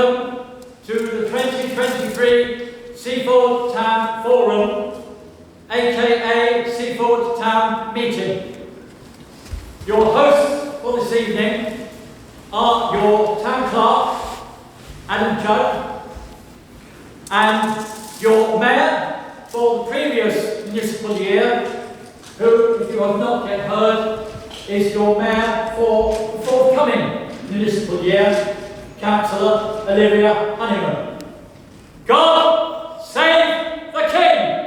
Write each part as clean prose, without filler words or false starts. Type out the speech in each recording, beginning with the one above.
welcome to the 2023 Seaford Town Forum, aka Seaford Town Meeting. Your hosts for this evening are your Town Clerk, Adam Judd, and your Mayor for the previous municipal year, who, if you have not yet heard, is your Mayor for the forthcoming municipal year, Councillor Olivia Honeyman. God save the King!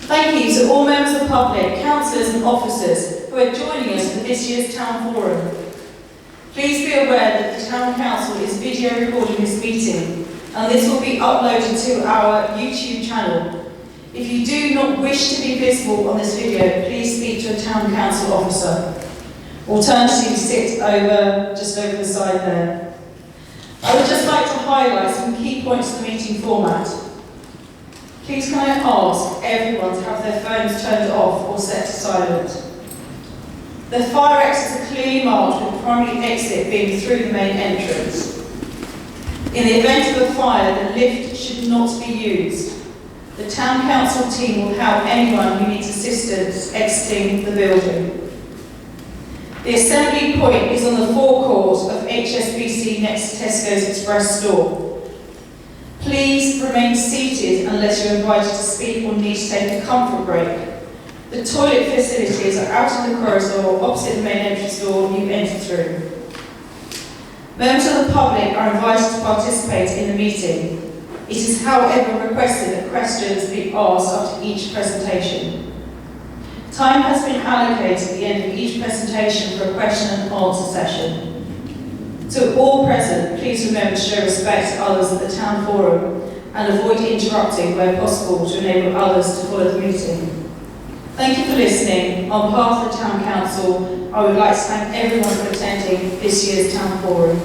Thank you to all members of the public, councillors and officers who are joining us for this year's Town Forum. Please be aware that the Town Council is video recording this meeting and this will be uploaded to our YouTube channel. If you do not wish to be visible on this video, please speak to a Town Council officer. Alternatively, sit just over the side there. I would just like to highlight some key points of the meeting format. Please can I ask everyone to have their phones turned off or set to silent. The fire exits are clearly marked with the primary exit being through the main entrance. In the event of a fire, the lift should not be used. The Town Council team will help anyone who needs assistance exiting the building. The assembly point is on the forecourt of HSBC next to Tesco's Express store. Please remain seated unless you're invited to speak or need to take a comfort break. The toilet facilities are out in the corridor opposite the main entrance door you enter through. Members of the public are invited to participate in the meeting. It is, however, requested that questions be asked after each presentation. Time has been allocated at the end of each presentation for a question and answer session. To all present, please remember to show respect to others at the Town Forum and avoid interrupting where possible to enable others to follow the meeting. Thank you for listening. On behalf of the Town Council, I would like to thank everyone for attending this year's Town Forum.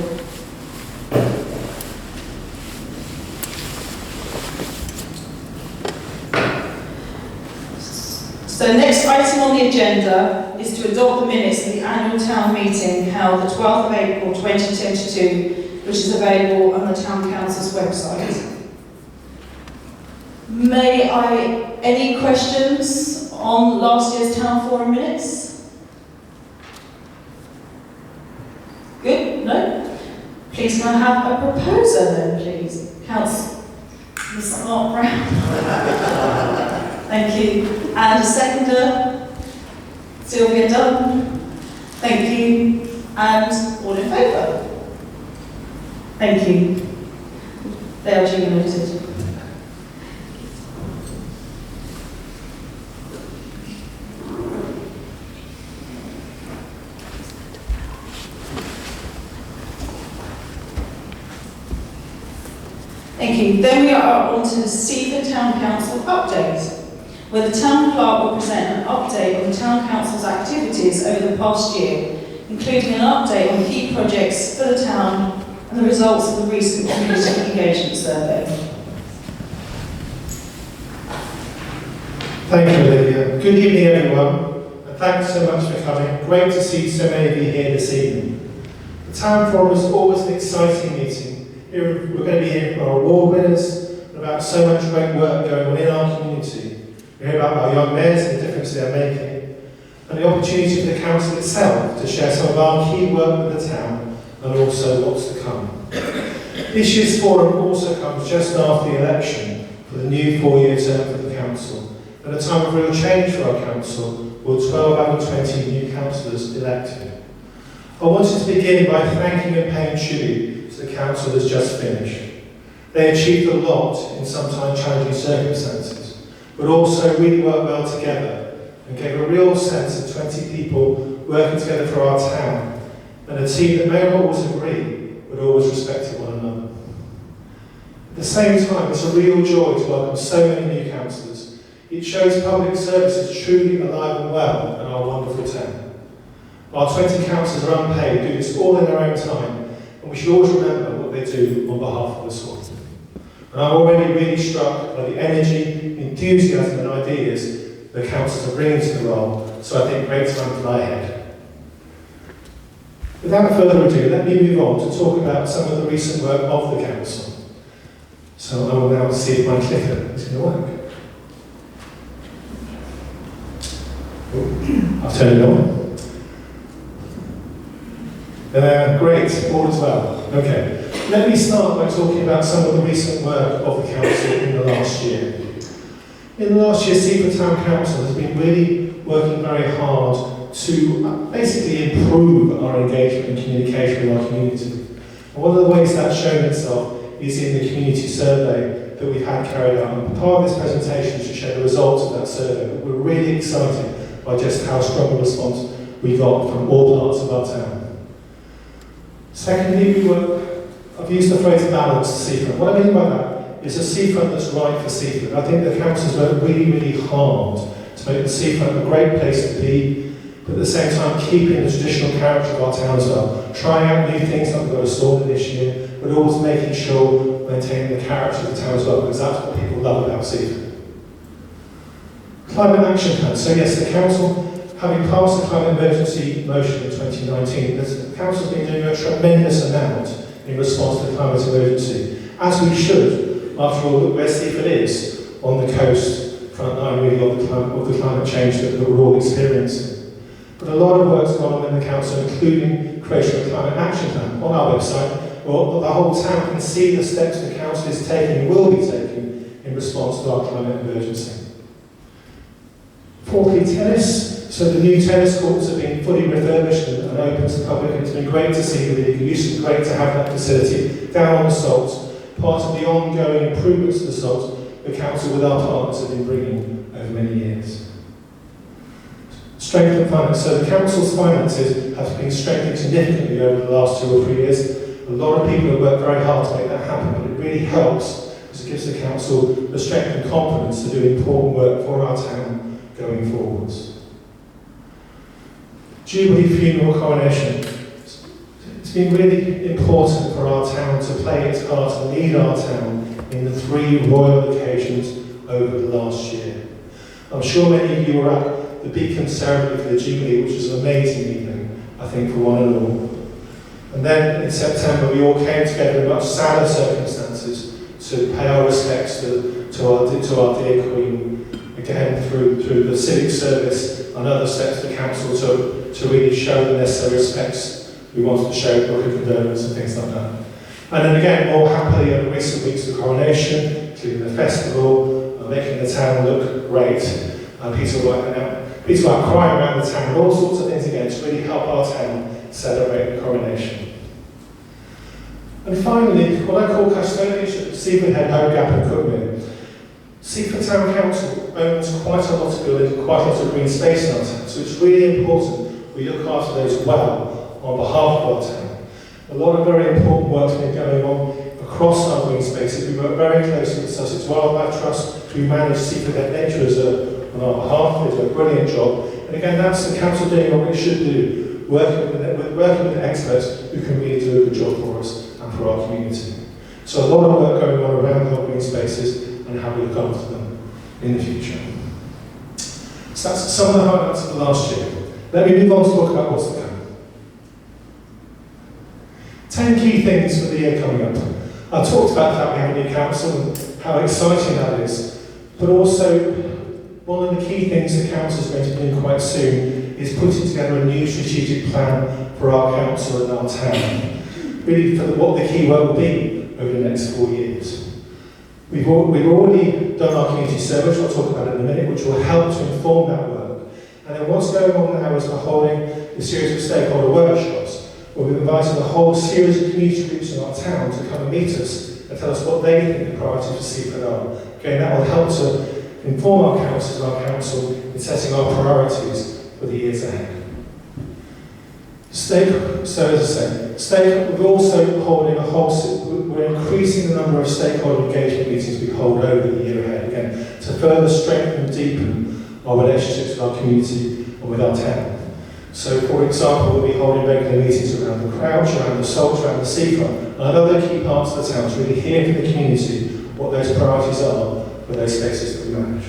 So the next item on the agenda is to adopt the minutes of the annual town meeting held the 12th of April 2022, which is available on the Town Council's website. Any questions on last year's Town Forum minutes? Good? No? Please can I have a proposer then, please? Councillor Mark Brown. Thank you. And a seconder? Sylvia Dunn. Thank you. And all in favour? Thank you. They are duly noted. Thank you. Then we are on to the Seaford Town Council update, where the Town Clerk will present an update on the Town Council's activities over the past year, including an update on key projects for the town and the results of the recent community engagement survey. Thank you, Olivia. Good evening, everyone, and thanks so much for coming. Great to see so many of you here this evening. The Town Forum is always an exciting meeting. We're going to be hearing from our award winners and about so much great work going on in our community. We hear about our young mayors and the difference they are making, and the opportunity for the council itself to share some of our key work with the town and also what's to come. This year's forum also comes just after the election for the new 4-year term for the council, and a time of real change for our council, with 12 out of 20 new councillors elected. I wanted to begin by thanking and paying tribute to the council has just finished. They achieved a lot in sometimes challenging circumstances, but also really worked well together and gave a real sense of 20 people working together for our town, and a team that may not always agree, but always respected one another. At the same time, it's a real joy to welcome so many new councillors. It shows public service is truly alive and well in our wonderful town. Our 20 councillors are unpaid, do this all in their own time, and we should always remember what they do on behalf of us all. And I'm already really struck by the energy, enthusiasm and ideas the councillors are bringing to the role, so I think great time to lie ahead. Without further ado, let me move on to talk about some of the recent work of the council. So I will now see if my clicker is going to work. I've turned it on. Great, all is well. Okay, let me start by talking about some of the recent work of the council in the last year. In the last year, Seaford Town Council has been really working very hard to basically improve our engagement and communication with our community. And one of the ways that's shown itself is in the community survey that we've had carried out. And part of this presentation is to share the results of that survey. We're really excited by just how strong a response we got from all parts of our town. Secondly, I've used the phrase balanced seafront. What I mean by that is a seafront that's right for Seaford. I think the council's worked really, really hard to make the seafront a great place to be, but at the same time keeping the traditional character of our town as well. Trying out new things like we've got a sauna this year, but always making sure maintaining the character of the town as well, because that's what people love about Seaford. Climate action plan. So yes, the council, having passed the climate emergency motion in 2019, the council's been doing a tremendous amount in response to the climate emergency, as we should, after all, look where Seaford is on the coast, front line really of the climate change that we're all experiencing. But a lot of work's gone on in the council, including creation of a climate action plan on our website. Well, the whole town can see the steps the council is taking and will be taking in response to our climate emergency. Fourthly, tennis. So the new tennis courts have been fully refurbished and open to the public, and it's been great to see the league use, and great to have that facility down on the Salts. Part of the ongoing improvements to the Salts the council with our partners have been bringing over many years. Strength and finance. So the council's finances have been strengthened significantly over the last 2 or 3 years. A lot of people have worked very hard to make that happen, but it really helps because it gives the council the strength and confidence to do important work for our town going forwards. Jubilee funeral coronation. It's been really important for our town to play its part and lead our town in the 3 royal occasions over the last year. I'm sure many of you were at the beacon ceremony for the Jubilee, which was an amazing evening, I think, for one and all. And then in September, we all came together in much sadder circumstances to pay our respects to our dear Queen, again through the civic service and other steps the council took to really show the necessary respects we wanted to show, book of condolence and things like that. And then again, more happily over recent weeks, the coronation, including the festival, making the town look great. People are crying around the town, all sorts of things again to really help our town celebrate the coronation. And finally, what I call custodianship, Seaford Head, Home Gap and Cookmere. Seaford Town Council owns quite a lot of buildings, quite a lot of green space in our town, so it's really important we look after those well on behalf of our town. A lot of very important work's been going on across our green spaces. We work very closely with Sussex Wildlife Trust, who manage Seaford Head Nature Reserve on our behalf. They do a brilliant job. And again, that's the council doing what it should do, working with experts who can really do a good job for us and for our community. So a lot of work going on around our green spaces and how we look after them in the future. So that's some of the highlights of the last year. Let me move on to talk about what's to come. 10 key things for the year coming up. I talked about that we have a new council and how exciting that is, but also one of the key things the council is going to be doing quite soon is putting together a new strategic plan for our council and our town, really for what the key work will be over the next 4 years. We've already done our community survey, which I'll talk about in a minute, which will help to inform that work. And then what's going on now is we're holding a series of stakeholder workshops, where we've invited a whole series of community groups in our town to come and meet us and tell us what they think the priorities for Seaford are. Again, that will help to inform our councils and our council in setting our priorities for the years ahead. We're also holding we're increasing the number of stakeholder engagement meetings we hold over the year ahead, again, to further strengthen and deepen our relationships with our community and with our town. So, for example, we'll be holding regular meetings around the Crouch, around the Salt, around the Seafront, and other key parts of the town to really hear from the community what those priorities are for those spaces that we manage.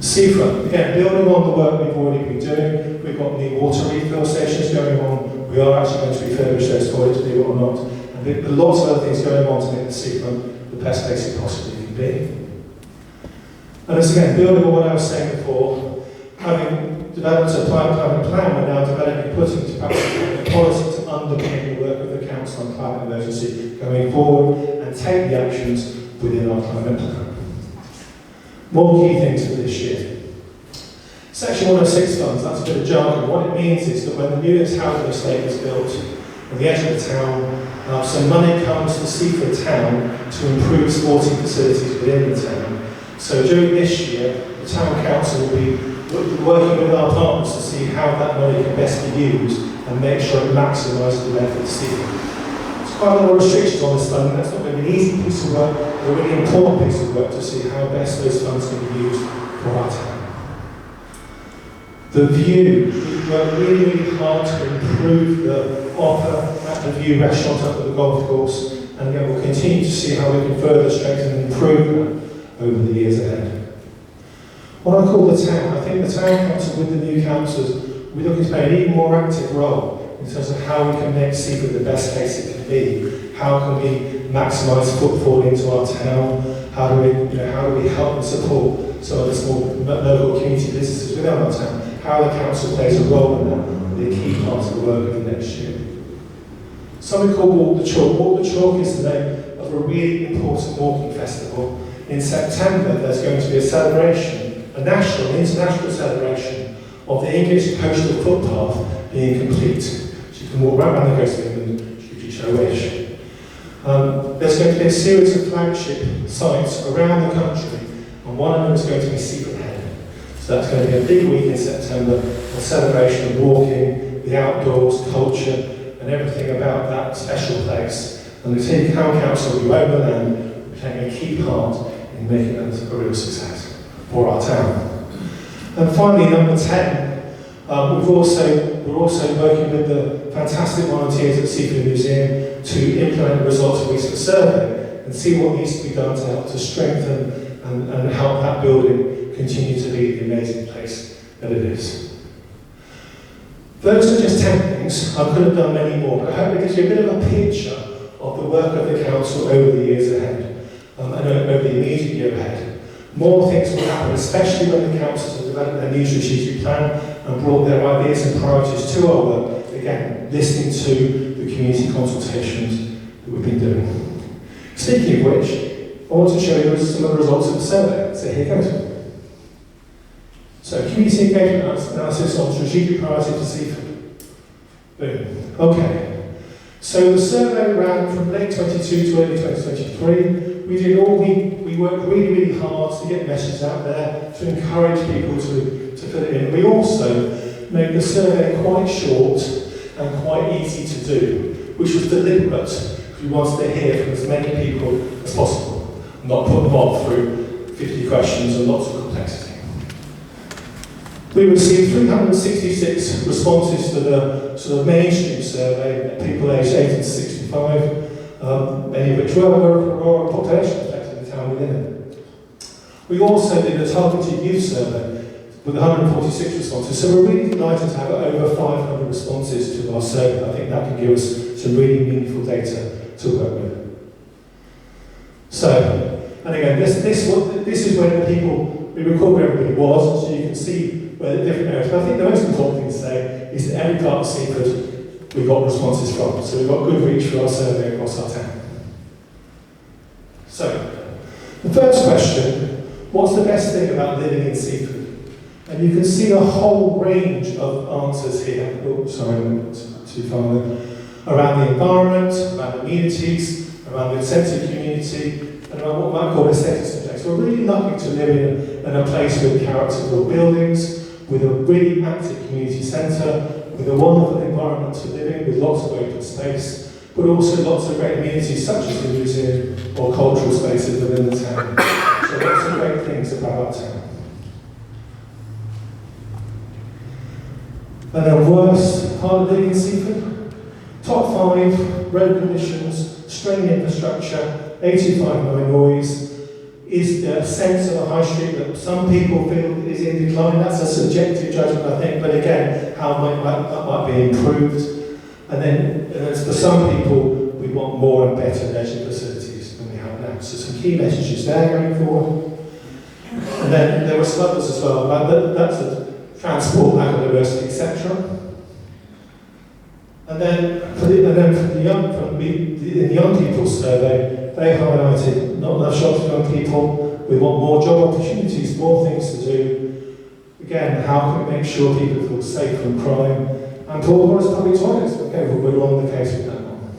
Seafront, again, building on the work we've already been doing, we've got new water refill stations going on, we are actually going to refurbish those toilets, believe it or not, and there are lots of other things going on to make the seafront the best place it possibly can be. And as again, building on what I was saying before, having developed a climate plan, we're now developing, putting into practice a policy to underpin the work of the Council on climate emergency going forward and take the actions within our climate plan. More key things for this year. Section 106 funds, that's a bit of jargon. What it means is that when the new housing estate is built on the edge of the town, some money comes to Seaford town to improve sporting facilities within the town. So during this year, the Town Council will be working with our partners to see how that money can best be used and make sure it maximises the benefit to Seaford. There's quite a lot of restrictions on this funding. That's not going to be an easy piece of work, but a really important piece of work to see how best those funds can be used for our town. The View, we worked really, really hard to improve the offer at the View restaurant up at the golf course, and again, we'll continue to see how we can further strengthen and improve that over the years ahead. What I call the town, I think the Town Council with the new councillors, we're looking to play an even more active role in terms of how we can make Seaford the best place it can be. How can we maximise footfall into our town? How do we help and support some of the small local community businesses within our town? How the council plays a role in that will be a key part of the work of the next year. Something called Walk the Chalk. Walk the Chalk is the name of a really important walking festival. In September, there's going to be a celebration, a national, international celebration of the English coastal footpath being complete. So you can walk right around the coast of England, should you so wish. There's going to be a series of flagship sites around the country, and one of them is going to be Seaford Head. So that's going to be a big week in September, a celebration of walking, the outdoors, culture, and everything about that special place. And the Town Council, who own the land, will be taking a key part in making that a real success for our town. And finally, number 10, we're also working with the fantastic volunteers at Seaford Museum to implement the results of a recent survey and see what needs to be done to help to strengthen and help that building continue to be the amazing place that it is. Those are just 10 things. I could have done many more, but I hope it gives you a bit of a picture of the work of the council over the years ahead, and over the immediate year ahead. More things will happen, especially when the councils have developed their new strategic plan and brought their ideas and priorities to our work, again, listening to the community consultations that we've been doing. Speaking of which, I want to show you some of the results of the survey. So here goes. So, community engagement analysis on strategic priorities for Seaford. Boom. Okay. So the survey ran from late 22 to early 2023. We worked really, really hard to get messages out there, to encourage people to fill it in. We also made the survey quite short and quite easy to do, which was deliberate, because we wanted to hear from as many people as possible, not put them off through 50 questions and lots of complexity. We received 366 responses to the sort of mainstream survey, people aged 18 to 65, many of which were a population affected the town within it. We also did a targeted youth survey with 146 responses, so we're really delighted to have over 500 responses to our survey. I think that can give us some really meaningful data to work with. So, and again, this is where the people, we record where everybody was, so you can see where the different areas. But I think the most important thing to say is that every part of Seaford we got responses from, so we've got good reach for our survey across our town. So, the first question, what's the best thing about living in Seaford? And you can see a whole range of answers here. Oh, sorry, I went too far there. Around the environment, around amenities, around the sense of community, and around what we might call aesthetic subjects. We're really lucky to live in a place with character-built buildings, with a really active community centre, with a wonderful environment to live in, with lots of open space, but also lots of great amenities such as the museum or cultural spaces within the town. So lots of great things about our town. And then worst part of living in Seaford? Top 5, road conditions, strained infrastructure, A259 noise is the sense of the high street that some people feel is in decline. That's a subjective judgment, I think, but again, how that might be improved. And then for some people, we want more and better leisure facilities than we have now. So some key messages there going forward. And then there were some others as well, that's a transport, lack of diversity, etc. And then for the young people survey, they highlighted not enough jobs for young people. We want more job opportunities, more things to do. Again, how can we make sure people feel safe from crime? And more as public toilets. Okay, we're on the case with that one.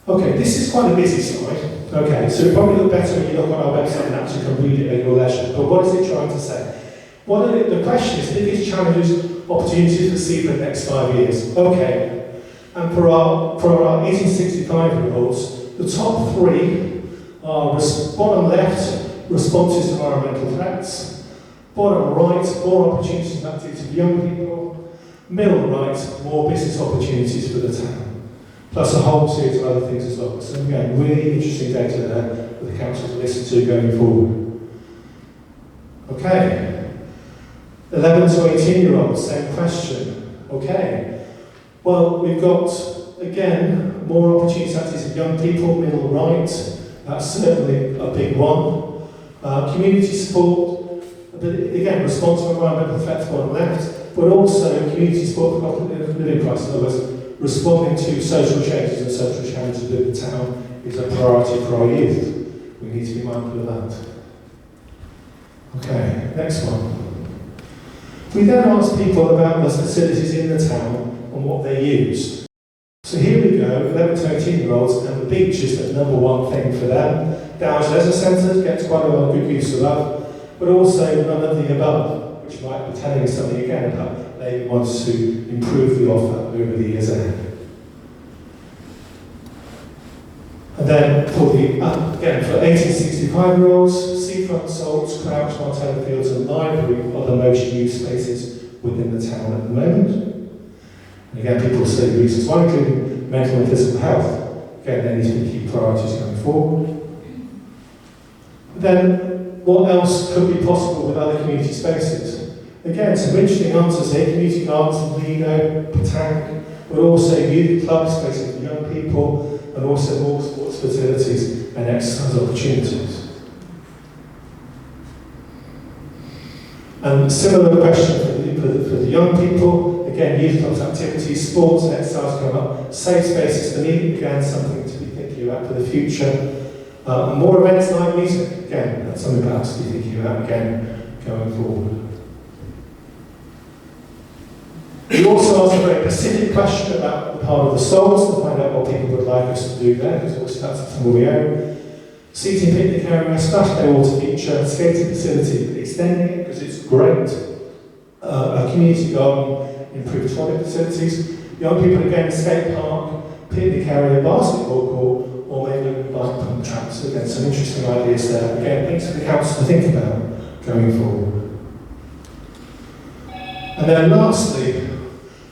Okay, this is quite a busy slide. Okay, so it probably look better when you look on our website and actually can read it at your leisure. But what is it trying to say? The question is, biggest challenges, opportunities for Seaford for the next 5 years. Okay, and for our 1865-year-olds, the top three are bottom left, responses to environmental threats; bottom right, more opportunities and activities for young people; middle right, more business opportunities for the town. Plus a whole series of other things as well. So again, really interesting data there for the council to listen to going forward. Okay. 11 to 18-year-olds, same question. Okay. Well, we've got, again, more opportunities for young people, middle right. That's certainly a big one. Community support, but again, response to environmental threats on the left, but also community support for cost of living crisis. In other words, responding to social changes and social challenges within the town is a priority for our youth. We need to be mindful of that. Okay, next one. We then asked people about the facilities in the town and what they used. So here we go, 11 to 18-year-olds, and the beach is the number one thing for them. Downs Leisure Centre gets quite a lot of good use of that, but also none of the above, which might be telling us something again about they want to improve the offer over the years ahead. And then for the, again, for 1865-year-olds, seafront salts, Crouch, Martello Fields and Library are the most used spaces within the town at the moment. And again, people say reasons why, including mental and physical health. Again, they need to be key priorities going forward. Then, what else could be possible with other community spaces? Again, some interesting answers here: community gardens, Lido, Petanque, but also youth club spaces for young people, and also more sports facilities and exercise opportunities. And similar question for the young people. Again, youth clubs activities, sports and exercise come up. Safe spaces to meet, again, something to be thinking about for the future. More events like music, again, that's something perhaps to be thinking about again going forward. We also asked a very specific question about the part of the sols to find out what people would like us to do there, because obviously that's something we own. Seating, picnic area, splash day water feature, skating facility, extending it because it's great. A community garden, improved toilet facilities. Young people again, skate park, picnic area, basketball court, or maybe a bike pump track. So again, some interesting ideas there. Again, things for the council to think about going forward. And then lastly,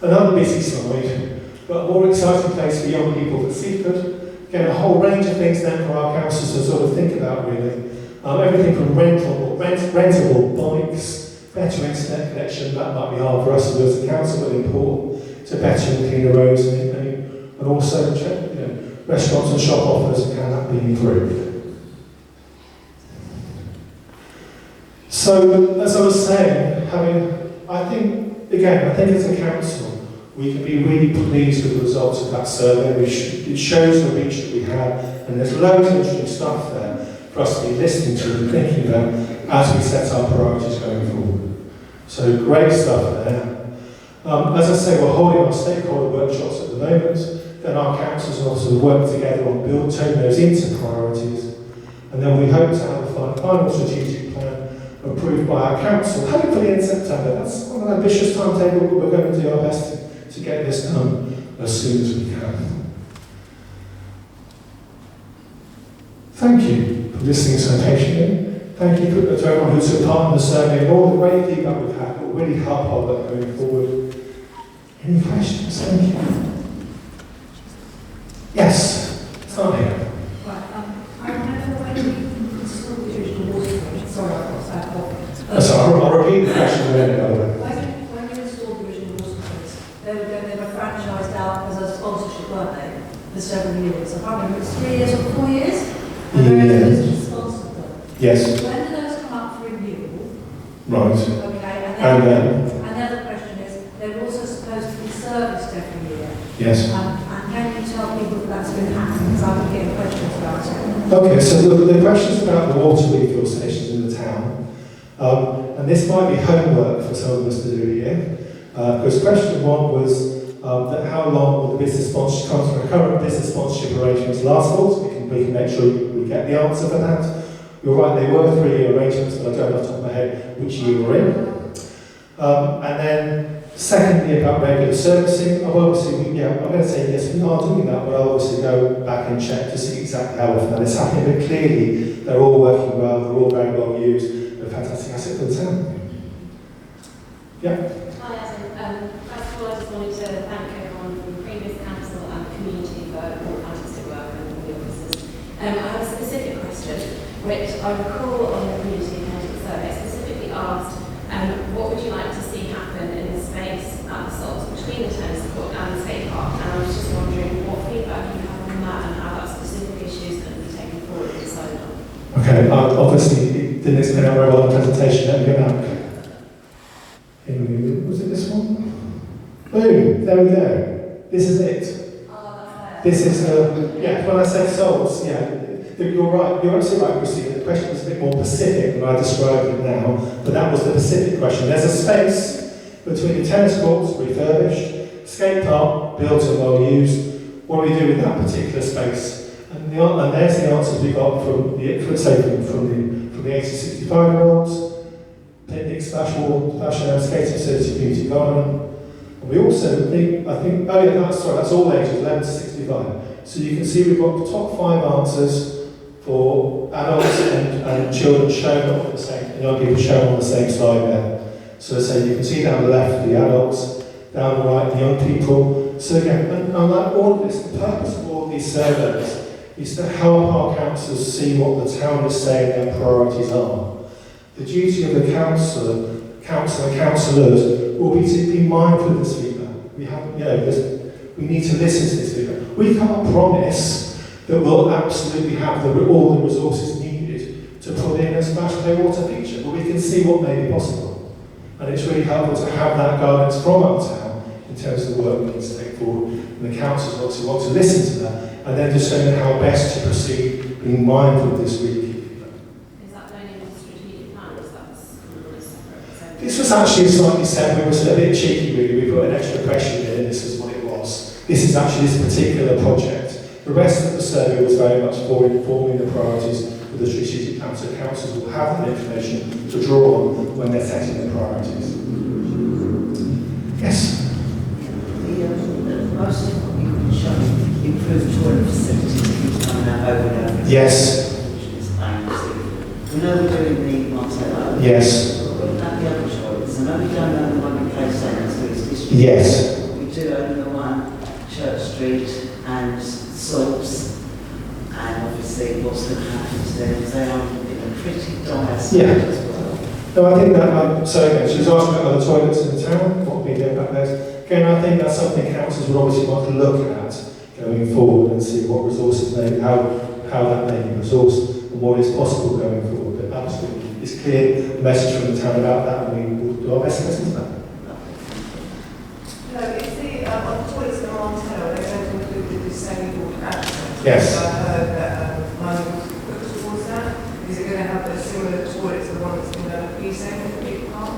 another busy slide, but a more exciting place for young people at Seaford. Again, a whole range of things then for our councils to sort of think about really. Everything from rentable bikes, better internet connection, that might be hard for us as a council, but important, to better and cleaner roads and also restaurants and shop offers, can that be improved? So, as I was saying, I think as a council, we can be really pleased with the results of that survey. It shows the reach that we have, and there's loads of interesting stuff there for us to be listening to and thinking about as we set our priorities going forward. So great stuff there. As I say, we're holding our stakeholder workshops at the moment. Then our councils will also work together on turning those into priorities. And then we hope to have a final strategic plan approved by our council, hopefully in September. That's on an ambitious timetable, but we're going to do our best to get this done as soon as we can. Thank you for listening so patiently. Thank you to everyone who took part in the survey and all the great feedback we've had. It will really help our work going forward. Any questions? Thank you. Yes. can't remember, it's 3 years or 4 years? Yeah. And who's sponsored them? Yes. When do those come up for renewal? Right. Okay, And another question is, they're also supposed to be serviced every year. yes. And can you tell people that that's been happening? Because I've been getting questions about it. Okay, so the questions about the water refuel stations in the town, and this might be homework for some of us to do here, because question one was that how long will the business sponsorship, current business sponsorship arrangements last for? So we can make sure we get the answer for that. You're right, they were 3-year arrangements, but I don't know off the top of my head which year we're in. And then secondly, about regular servicing, obviously, I'm going to say yes, we are doing that, but I'll obviously go back and check to see exactly how often that is happening. But clearly, they're all working well, they're all very well used, they're a fantastic asset for the town. Yeah? Hi, Adam. First of all, I just wanted to thank everyone from the previous council and the community for all fantastic work and all the officers. I have a specific question, which I recall on the community accounting survey specifically asked, what would you like to see happen in the space at the Salts between the tennis court and the skate park? And I was just wondering what feedback you have on that and how that specific issue is going to be taken forward and decided on. Okay, obviously, it didn't explain out very well in the presentation. Let me go back. Was it this one? Boom, there we go. This is it. Oh, that's This is, when I say Salts, you're right, you're absolutely right, Christine. The question was a bit more specific than I described it now, but that was the specific question. There's a space between the tennis courts, refurbished, skate park, built and well used. What do we do with that particular space? And there's the answers we got from the 1865-year-olds, picnic, splash wall, fashion skating facility, community garden. And we also think, that's all ages, 11 to 65. So you can see we've got the top 5 answers for adults and children shown on the same, young people shown on the same slide there. So you can see down the left the adults, down the right the young people. So again, and like all of this, the purpose of all of these surveys is to help our councillors see what the town is saying their priorities are. The duty of the council and councillors will be to be mindful of this feedback. We need to listen to this feedback. We can't promise that we'll absolutely have all the resources needed to put in a splash play water feature, but we can see what may be possible. And it's really helpful to have that guidance from our town in terms of the work we need to take forward. And the councils obviously want to listen to that and then determine how best to proceed, being mindful of this really. Is that going into the strategic plan, or is that separate? This was actually slightly separate. It was a bit cheeky really. We put an extra question in and this is what it was. This is actually this particular project. The rest of the survey was very much for informing the priorities of the strategic plan, so councils will have that information to draw on when they're setting their priorities. Yes? The most important you can show improved toilet facilities coming out over and over. Yes. We know we're doing the Martello. Yes. What about the other toilets? I know we don't own the one in Place Centre, so it's district. Yes. We do own the one Church Street and Salts, and obviously what's going to happen to them is they are in a pretty dire state as well. No, I think that, so again, she was asking about other toilets in the town, what we do about those. Again, I think that's something councils would obviously want to look at going forward and see what resources how that may be resourced and what is possible going forward. But absolutely, it's clear the message from the town about that, and we will do our best to listen to that. No, it's on the toilets in Martello, they're going to include the disabled access. Yes. So I heard that money was put towards that. Is it going to have a similar toilet to the one that's in the Seaford Park?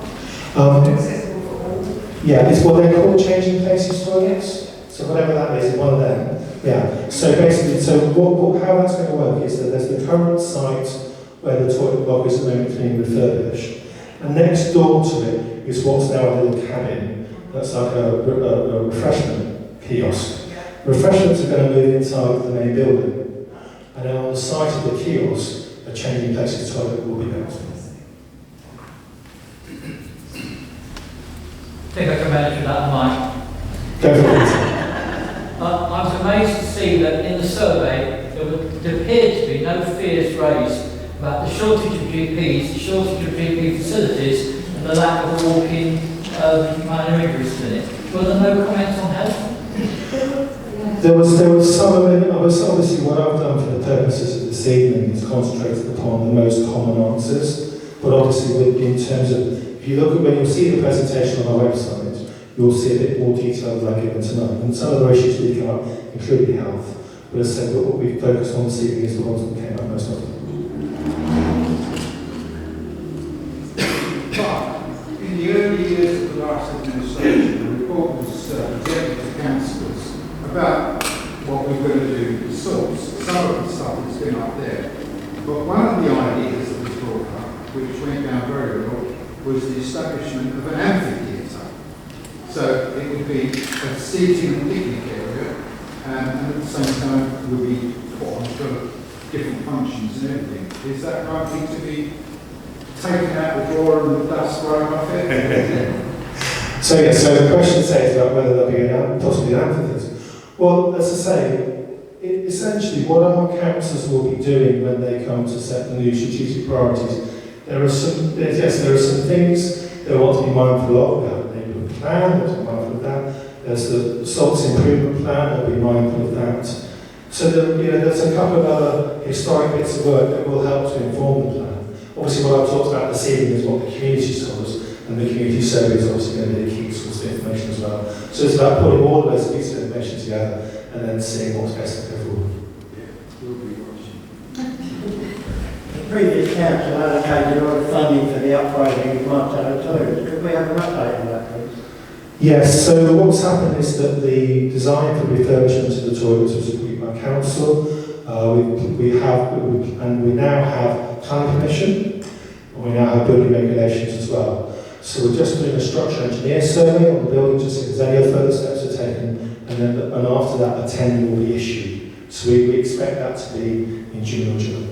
Accessible for all? Yeah, it's what they're called changing places toilets. So whatever that is one of them. Yeah. So basically, how that's going to work is that there's the current site where the toilet block is at the moment being refurbished. And next door to it is what's now a little cabin. That's like a refreshment kiosk. Refreshments are going to move inside the main building. And then on the site of the kiosk, a changing places toilet will be built. I think I can manage with that, Mike. Go for it. I was amazed to see that in the survey there appeared to be no fears raised about the shortage of GPs, the shortage of GP facilities, and the lack of a walk-in minor injuries clinic. Were there no comments on health? There was some of it, obviously what I've done for the purposes of this evening is concentrated upon the most common answers, but obviously in terms of, if you look at when you'll see the presentation on our website, you'll see a bit more detail than I've given tonight. And some of the issues did come up, including health, but as I said, what we focused on this evening is the ones that came up most often. In the early years of the last administration, the report was presented to councillors about what we were going to do with the source. Some of the stuff has been up there. But one of the ideas that was brought up, which went down very well, was the establishment of an amphitheatre. So it would be a seating and picnic area, and at the same time would be put on for different functions and everything. Is that likely to be taken out the drawer and the dust thrown off it? So the question says about whether there'll be possibly an amphitheatre. Well, as I say, essentially what our councillors will be doing when they come to set the new strategic priorities, there are some things they want to be mindful of. We have a neighbourhood plan, they'll be mindful of that. There's the salts improvement plan, they'll be mindful of that. So there's a couple of other historic bits of work that will help to inform the plan. Obviously what I've talked about this evening is what the community's told us, and the community survey is obviously going to be a key source of information as well. So it's about putting all of those pieces of information together and then seeing what's best to go forward. Yeah, we'll be watching. The previous council allocated all the funding for the upgrading of Martello toilets. Could we have an update on that, please? Yes, so what's happened is that the design for refurbishment of the toilets was agreed by council. We now have planning permission, and we now have building regulations as well. So we're just doing a structural engineer survey on the building to see if there's any other further steps are taken, and after that a tender will be issued. So we expect that to be in June or July.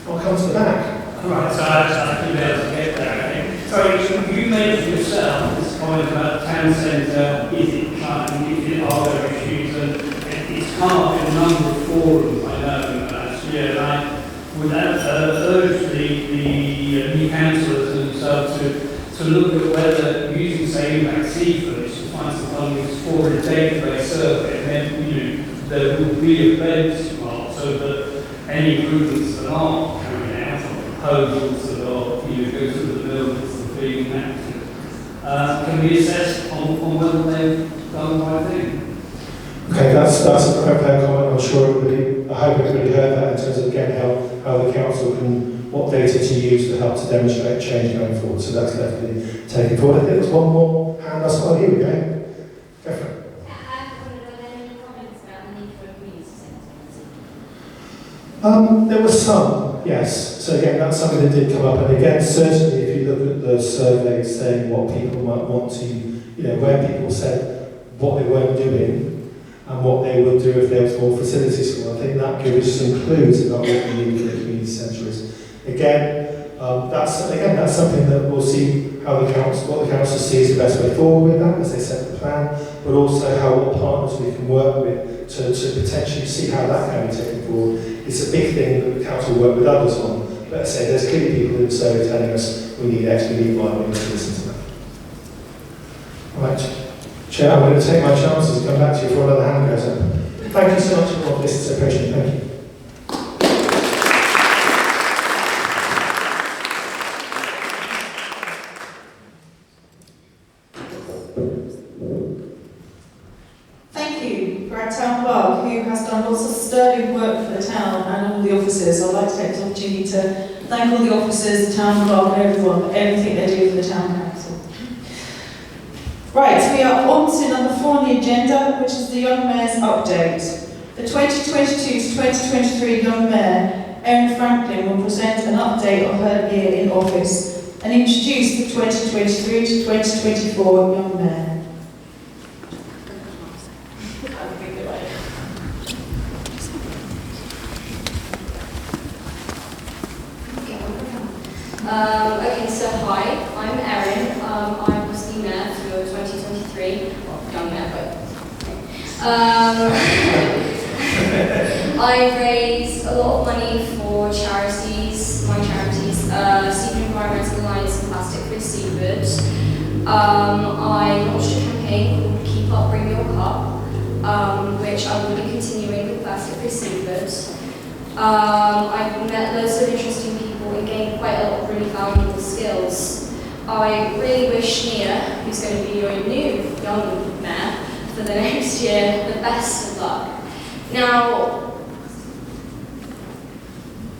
I'll come to the back. Right, so I think that's get there, I think. Sorry, you mentioned yourself this point about town centre, is it climate, are there issues, and it's come up in a number of forums, I know, last year, and I would urge the new councillors and so to look at whether using, say, impact Seaford, to find some funding for a database survey, and then, there will be a benchmark so that any improvements that aren't carried out, or proposals that are, go through the buildings and being enacted, can be assessed on whether they've done the right thing. Okay, that's a fair comment. I'm sure I hope everybody heard that in terms of again how the council can, what data to use to help to demonstrate change going forward. So that's definitely taken forward. I think there's one more hand. That's what here we go. Go for it. There was some, yes. So again, that's something that did come up. And again, certainly if you look at the survey saying what people might want to, where people said what they weren't doing and what they would do if there was more facilities for them, I think that gives us some clues about what we need for the community centre is. Again, that's something that we'll see what the council sees the best way forward with that as they set the plan, but also what partners we can work with to potentially see how that can be taken forward. It's a big thing that the council work with others on, but as I say, there's clearly people in the survey telling us we need X, we need Y, we need to listen to that. Right, Chair, I'm going to take my chances and come back to you for another hand goes up. Thank you so much for listening so patiently. Thank you. Thank you for our town clerk, who has done lots of sterling work for the town and all the officers. I'd like to take this opportunity to thank all the officers, the town clerk, and everyone for everything they do for the town council. Right, we are on to number 4 on the agenda, which is the Young Mayor's update. The 2022 to 2023 Young Mayor, Erin Franklin, will present an update of her year in office and introduce the 2023 to 2024 Young Mayor. Okay, so hi, I'm Erin. I was the mayor for 2023. Well, young mayor, but I raised a lot of money for charities, my charities, Seaford Environmental Alliance and Plastic Free Seaford. I launched a campaign called Keep Keep Up, Bring Your Cup, which I will be continuing with plastic for Seaford. I've met loads of interesting people and gained quite a lot of really valuable skills. I really wish Nia, who's going to be your new young mayor for the next year, the best of luck. Now,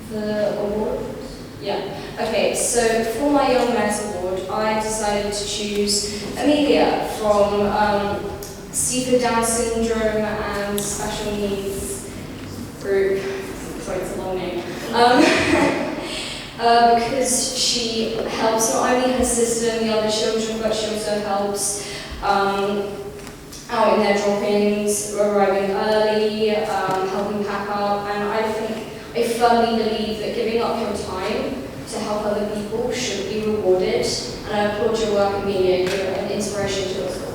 the award? Yeah. Okay, so for my Young Mayor's Award, I decided to choose Amelia from Seaford Down Syndrome and Special Needs Group. Sorry, it's a long name. Because she helps not only her sister and the other children, but she also helps out in their drop-ins, arriving early, helping pack up, and I firmly believe that giving up your time to help other people should be rewarded, and I applaud your work, Amelia. You're an inspiration to us all.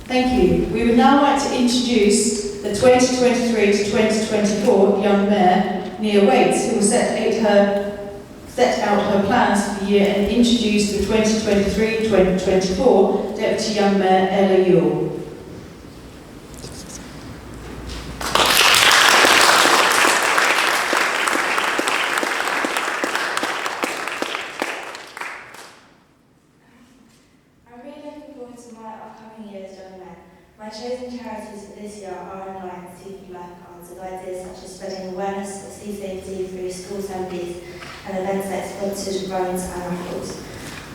Thank you. We would now like to introduce the 2023 to 2024 Young Mayor, Nia Waits, who will set out her plans for the year and introduce the 2023-2024 Deputy Young Mayor, Ella Yule. My chosen charities for this year are online Seaford Lifeguards with ideas such as spreading awareness of sea safety through school assemblies and events like sponsored runs and raffles.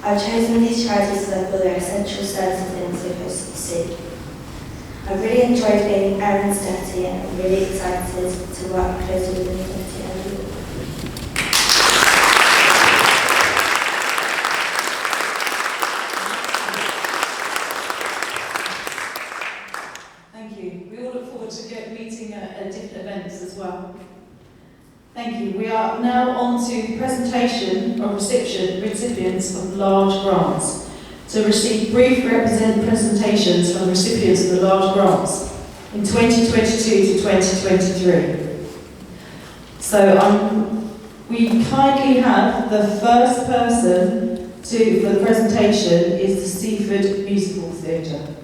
I've chosen these charities so that they're essential services in the coast of the sea. I've really enjoyed being Erin's deputy and I'm really excited to work closely with the deputy and you. Meeting at different events as well. Thank you. We are now on to presentation of recipients of large grants. To receive brief presentations from recipients of the large grants in 2022 to 2023. So we kindly have the first person for the presentation is the Seaford Musical Theatre.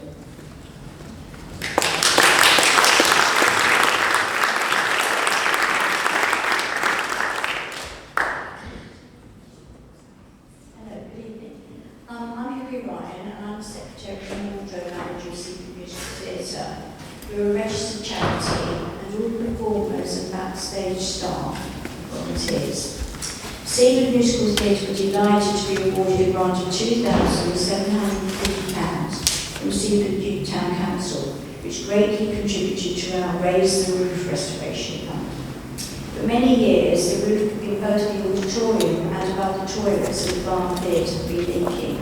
We're a registered charity and all performers and backstage staff are volunteers. Seaford Musical Theatre were delighted to be awarded a grant of £2,750 from Seaford Town Council, which greatly contributed to our Raise the Roof restoration fund. For many years, the roof had been both the auditorium and above the toilets of the Barn Theatre re-linking.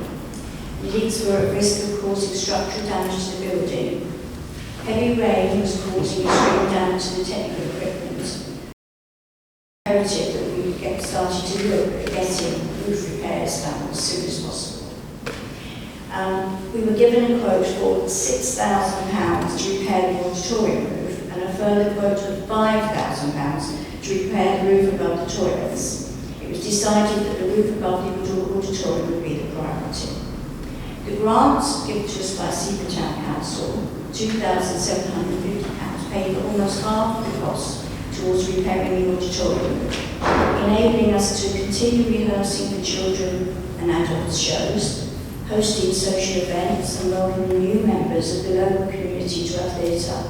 The leaks were at risk of causing structural damage to the building. Heavy rain was causing extreme damage to the technical equipment. Imperative that we get started to look at getting roof repairs done as soon as possible. We were given a quote for £6,000 to repair the auditorium roof and a further quote of £5,000 to repair the roof above the toilets. It was decided that the roof above the auditorium would be the priority. The grant given to us by Seaford Town Council, £2,750, paid for almost half of the cost towards repairing the auditorium, enabling us to continue rehearsing for children and adults shows, hosting social events and welcoming new members of the local community to our theatre.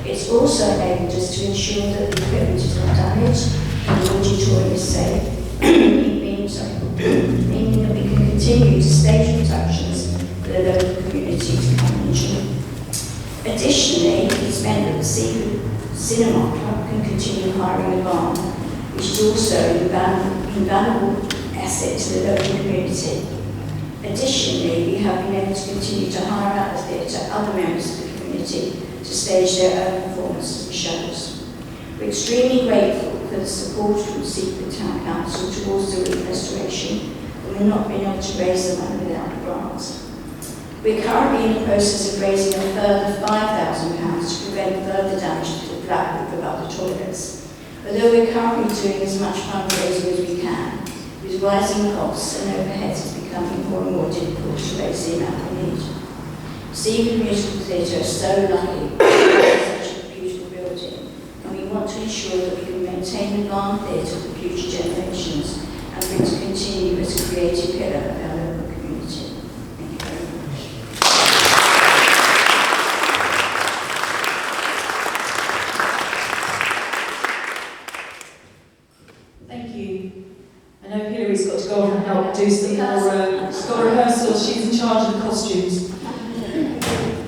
It's also enabled us to ensure that the equipment is not damaged and the auditorium is safe, meaning that we can continue to stage productions for the local community to come and enjoy. Additionally, it's meant that the Seaford Cinema Club can continue hiring a barn which is also an invaluable asset to the local community. Additionally, we have been able to continue to hire out the theatre other members of the community to stage their own performances and shows. We're extremely grateful for the support from Seaford Town Council towards the restoration, and we've not been able to raise the money without grants. We're currently in the process of raising a further £5,000 to prevent further damage to the flat roof above the toilets. Although we're currently doing as much fundraising as we can, with rising costs and overheads, it's becoming more and more difficult to raise the amount we need. Seaford Musical Theatre is so lucky to have such a beautiful building, and we want to ensure that we can maintain the Barn Theatre for future generations and for it to continue as a creative pillar of our local community. Thank you very much. Thank you. I know Hillary's got to go off and help do some more, she's got rehearsals, she's in charge of the costumes.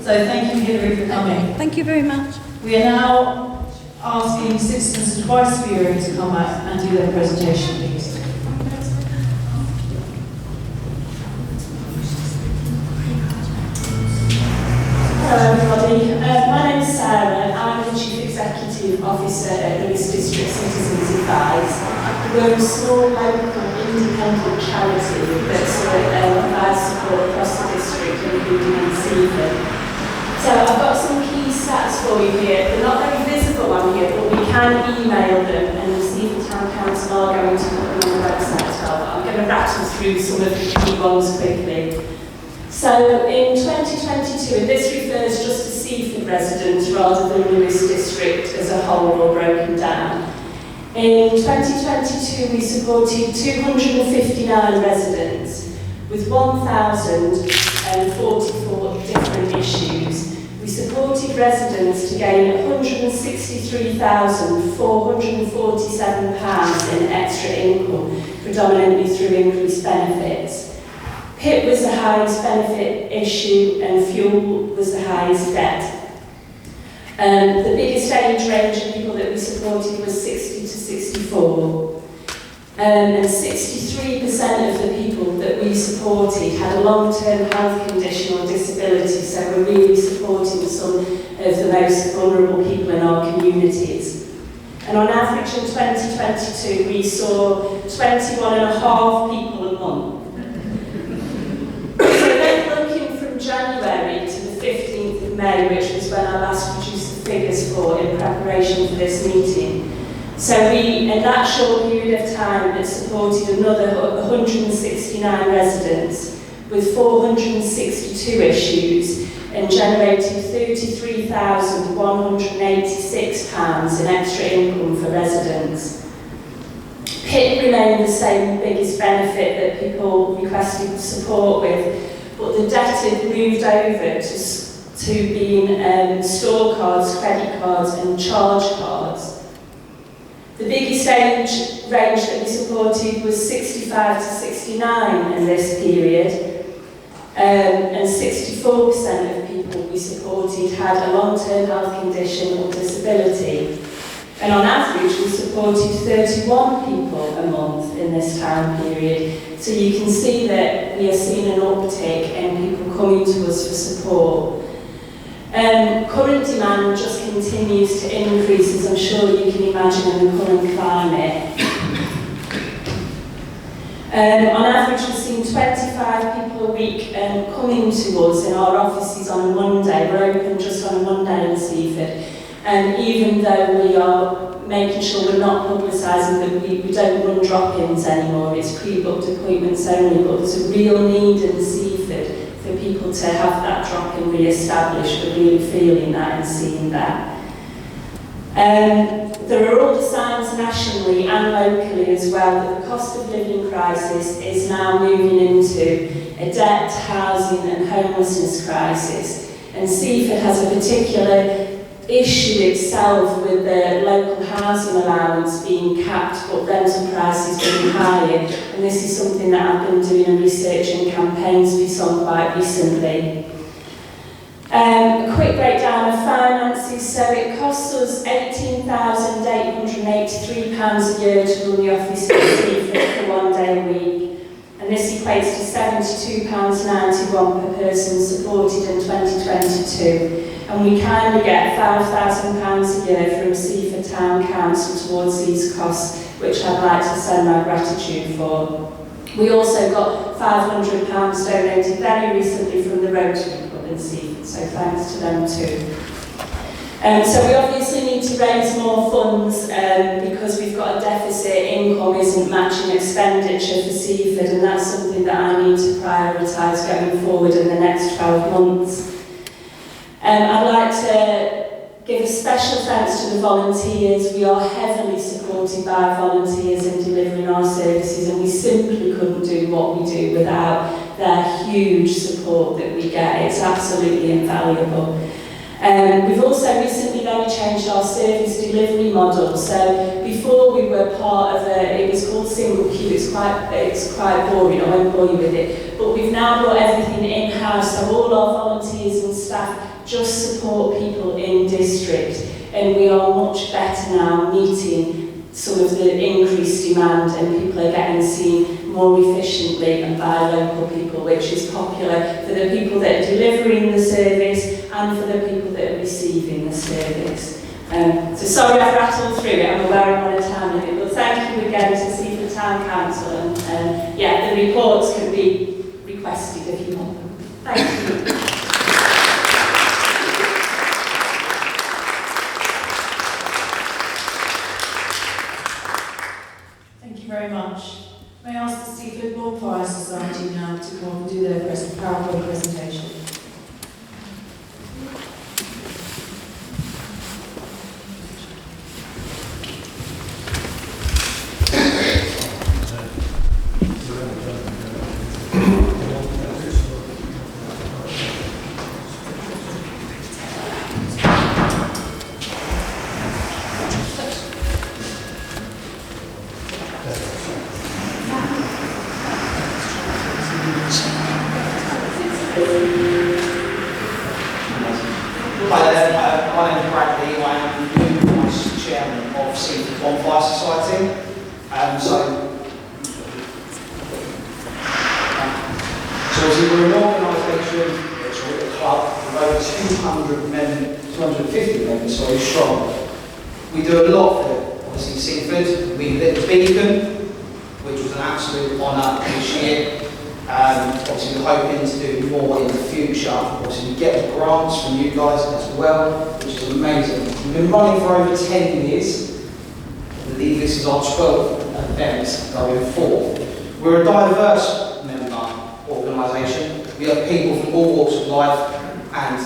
So thank you, Hillary, for coming. Thank you very much. We are now asking Citizens Advice Bureau to come out and do their presentation, please. Hello everybody, my name is Sarah. I'm the Chief Executive Officer at Lewis District Citizens Advice. We're a small local independent charity that provides support across the district, including in Seaford. So I've got some key stats for you here. They're not very visible on here, but we can email them, and the Seaford Town Council are going to put them on the website as well. But I'm going to rattle through some of the key ones quickly. So in 2022, and this refers just to Seaford residents rather than Lewis District as a whole or broken down. In 2022, we supported 259 residents with 1,044 different issues. We supported residents to gain £163,447 in extra income, predominantly through increased benefits. PIP was the highest benefit issue and fuel was the highest debt. The biggest age range of people that we supported was 60 to 64. And 63% of the people that we supported had a long-term health condition or disability, so we're really supporting some of the most vulnerable people in our communities. And on average in 2022, we saw 21.5 people a month. So then looking from January to the 15th of May, which was when I last produced the figures for in preparation for this meeting. So we, in that short period of time, had supported another 169 residents with 462 issues and generated £33,186 in extra income for residents. PIP remained the same biggest benefit that people requested support with, but the debt had moved over to being store cards, credit cards and charge cards. The biggest age range that we supported was 65 to 69 in this period, and 64% of people we supported had a long-term health condition or disability. And on average, we supported 31 people a month in this time period. So you can see that we are seeing an uptick in people coming to us for support. Current demand just continues to increase, as I'm sure you can imagine in the current climate. On average, we've seen 25 people a week coming to us in our offices on a Monday. We're open just on a Monday in Seaford. And even though we are making sure we're not publicising that we don't run drop-ins anymore, it's pre-booked appointments only, but there's a real need in Seaford for people to have that drop-in re-established. We're really feeling that and seeing that. There are all the signs nationally and locally as well that the cost of living crisis is now moving into a debt, housing and homelessness crisis. And Seaford has a particular issue itself with the local housing allowance being capped but rental prices being higher, and this is something that I've been doing and researching campaigns for some quite recently. A quick breakdown of finances. So it costs us £18,883 a year to run the office for Seaford for 1 day a week. And this equates to £72.91 per person supported in 2022. And we kindly get £5,000 a year from Seaford Town Council towards these costs, which I'd like to send my gratitude for. We also got £500 donated very recently from the Rotary Club in Seaford, so thanks to them too. So we obviously need to raise more funds because we've got a deficit. Income isn't matching expenditure for Seaford, and that's something that I need to prioritise going forward in the next 12 months. I'd like to give a special thanks to the volunteers. We are heavily supported by volunteers in delivering our services, and we simply couldn't do what we do without their huge support that we get. It's absolutely invaluable. We've also recently then changed our service delivery model. So before we were part of it was called single queue. It's quite boring, I won't bore you with it. But we've now brought everything in-house, so all our volunteers and staff just support people in district, and we are much better now meeting sort of the increased demand, and people are getting seen more efficiently and by local people, which is popular for the people that are delivering the service and for the people that are receiving the service. So sorry I've rattled through it, I'm aware I'm on a time limit, but thank you again to Seaford Town Council, and yeah, the reports can be requested if you want them. Thank you. Thank you very much. May I ask the Seaford Law Fire Society now to come and do their PowerPoint presentation. Hi there, my name is Bradley. I am the new Vice Chairman of Seaford Bonfire Society. So we're an organisation, it's a club with over 250 members strong. We do a lot for obviously Seaford. We lit the beacon, which was an absolute honour this year. Obviously we're hoping to do more in the future. Obviously we get grants from you guys as well, which is amazing. We've been running for over 10 years. I believe this is our 12th event going forward. We're a diverse member organisation. We have people from all walks of life, and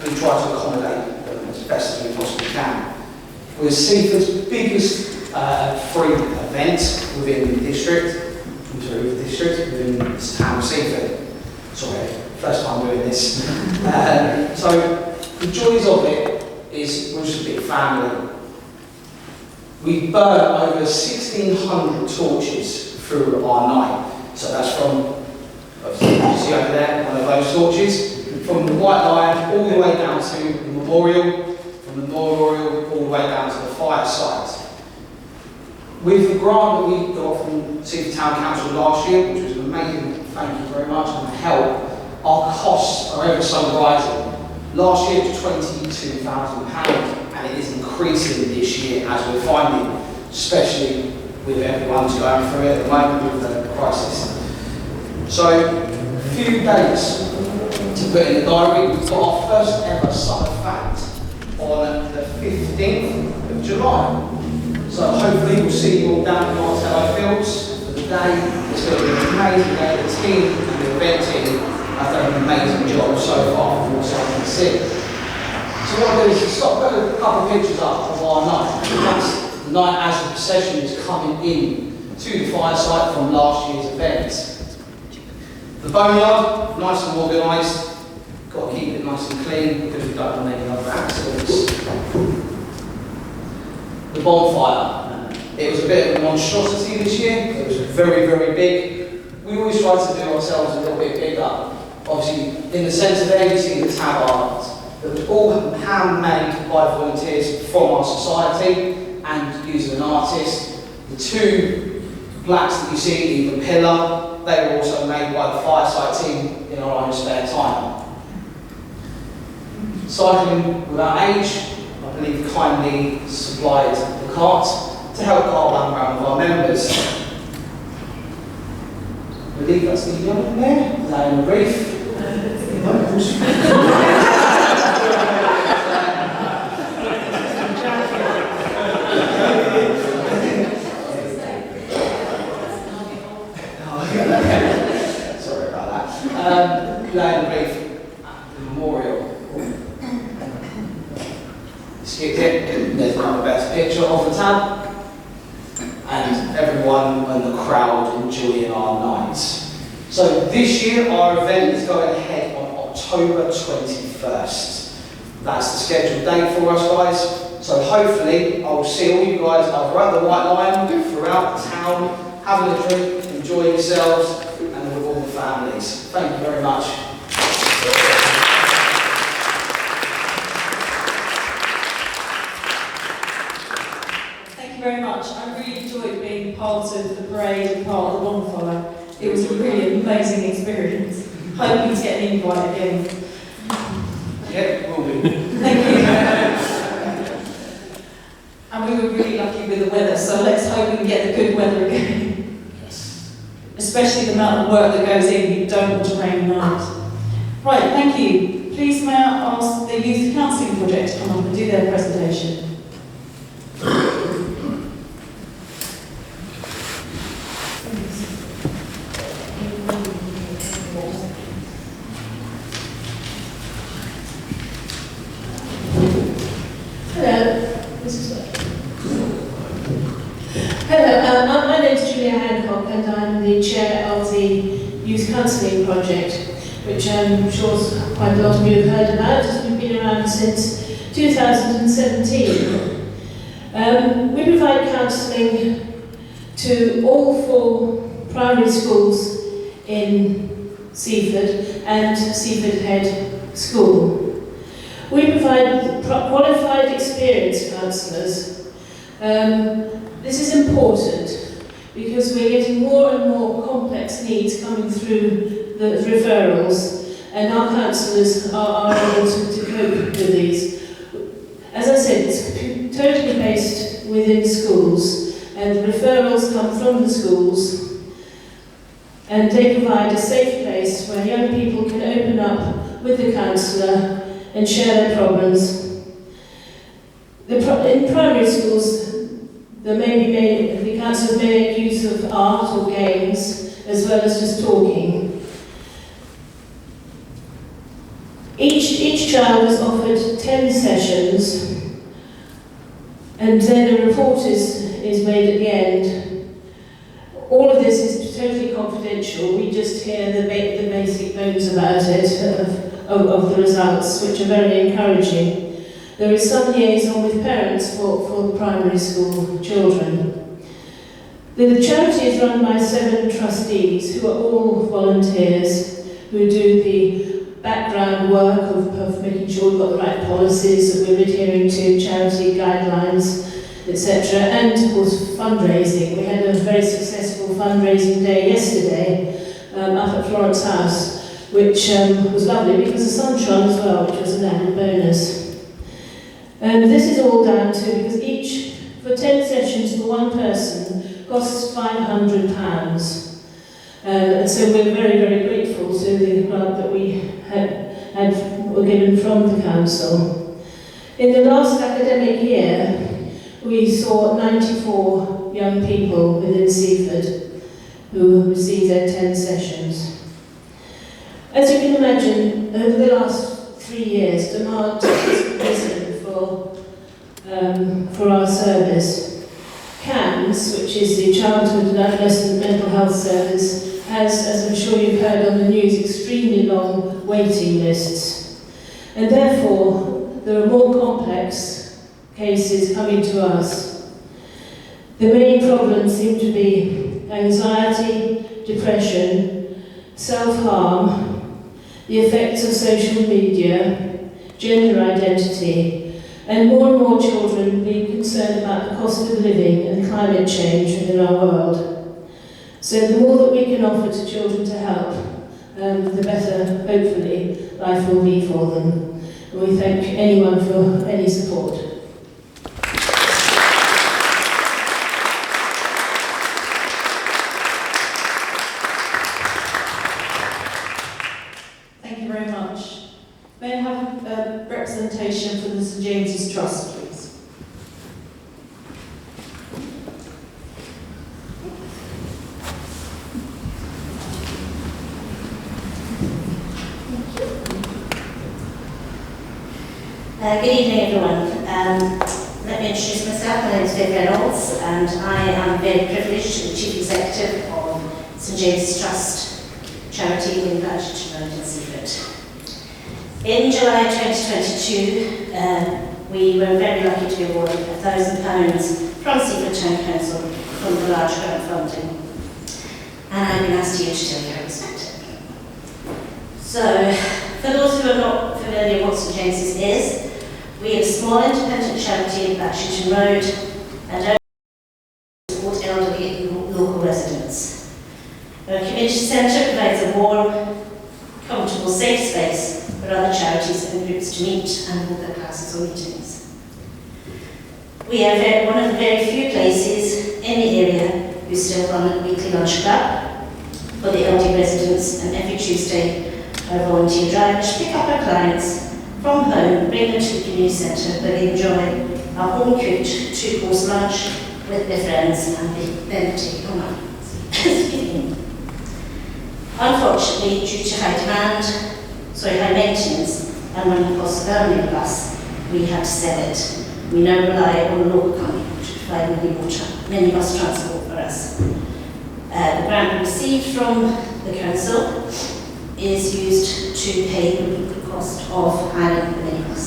we try to accommodate them as best as we possibly can. We're Seaford's biggest free event within the district. Within this town of Seaford. Sorry, first time doing this. So the joys of it is we're just a big family. We burn over 1,600 torches through our night. So that's from, you see over there, one of those torches, from the White Lion all the way down to the memorial, from the memorial all the way down to the fireside. With the grant that we got from Seaford Town Council last year, which was amazing, thank you very much, and the help, our costs are ever so rising. Last year it was £22,000, and it is increasing this year as we're finding, especially with everyone's going through it at the moment with the crisis. So, a few dates to put in the diary. We've got our first ever summer fact on the 15th of July. So hopefully we'll see you all down in Martello Fields for the day. It's going to be an amazing day. The team and the event team have done an amazing job so far from what I can see. So what I'll do is stop, put a couple of pictures up of our night. That's the night as the procession is coming in to the fireside from last year's event. The boneyard, nice and organised. Got to keep it nice and clean because we don't want any other accidents. The bonfire. It was a bit of a monstrosity this year. It was very, very big. We always try to do ourselves a little bit bigger. Obviously, in the centre there, you see the tabard that was all handmade by volunteers from our society and using an artist. The two blacks that you see in the pillar, they were also made by the fireside team in our own spare time. Cycling Without Age, I believe, kindly supplied the cart to help cart one round of our members. I believe that's the young one there, is that in a brief? Sorry about that. That in a brief, the memorial. Skipped it, there's not a better picture of the tab. And everyone in the crowd enjoying our nights. So this year our event is going ahead on October 21st. That's the scheduled date for us, guys. So hopefully I'll see all you guys either at the White Lion, throughout the town, having a drink, enjoying yourselves, and with all the families. Thank you very much. Thank you very much. I really enjoyed being part of the parade and part of the bonfire. It was a really amazing experience. Hoping to get an invite again. Yeah, will do. Thank you. And we were really lucky with the weather, so let's hope we can get the good weather again. Yes. Especially the amount of work that goes in, you don't want to rain night. Right, thank you. Please may I ask the Youth Counselling Project to come up and do their presentation. My name is Julia Hancock and I'm the chair of the Youth Counselling Project, which I'm sure quite a lot of you have heard about. We've been around since 2017. We provide counselling to all 4 primary schools in Seaford and Seaford Head School. We provide qualified, experienced counsellors. This is important because we're getting more and more complex needs coming through the referrals, and our counsellors are able to cope with these. As I said, it's totally based within schools, and the referrals come from the schools, and they provide a safe place where young people can open up with the counsellor and share their problems. In primary schools, the counsellors may make use of art or games, as well as just talking. Each child is offered 10 sessions, and then a report is made at the end. All of this is totally confidential. We just hear the basic bones about it, of the results, which are very encouraging. There is some liaison with parents for the primary school children. The charity is run by 7 trustees who are all volunteers who do the background work of making sure we've got the right policies, that we're adhering to charity guidelines, etc. And of course fundraising. We had a very successful fundraising day yesterday up at Florence House, which was lovely because the sun shone as well, which was an added bonus. And this is all down to, because for 10 sessions for one person costs £500. And so we're very, very grateful to the grant that we were given from the council. In the last academic year, we saw 94 young people within Seaford who received their 10 sessions. As you can imagine, over the last 3 years, demand has risen for our service. CAMS, which is the Childhood and Adolescent Mental Health Service, has, as I'm sure you've heard on the news, extremely long waiting lists. And therefore, there are more complex cases coming to us. The main problems seem to be anxiety, depression, self-harm, the effects of social media, gender identity, and more children being concerned about the cost of living and climate change within our world. So the more that we can offer to children to help, the better, hopefully, life will be for them. And we thank anyone for any support. Thank you very much. May I have a representation for the St James's Trust, please? Good evening, everyone. Let me introduce myself. My name is Viv Reynolds, and I am very privileged to be Chief Executive of St James's Trust charity in Blanchardton Road in Seaford. In July 2022, we were very lucky to be awarded £1,000 from Seaford Town Council from the large grant funding, and I've been asked here to tell you how we spent it. So, for those who are not familiar with what St James's is, we are a small independent charity in Blanchardton Road and our support elderly and local residents. Our community centre provides a warm, comfortable, safe space for other charities and groups to meet and hold their classes or meetings. We are one of the very few places in the area who still run a weekly lunch club for the elderly residents, and every Tuesday our volunteer drivers pick up our clients from home, bring them to the community centre where they enjoy a home-cooked two-course lunch with their friends and then take home afterwards. Unfortunately, due to high maintenance and running costs of our minibus, we had to sell it. We now rely on a local company to provide minibus transport for us. The grant we received from the council is used to pay the weekly cost of hiring the minibus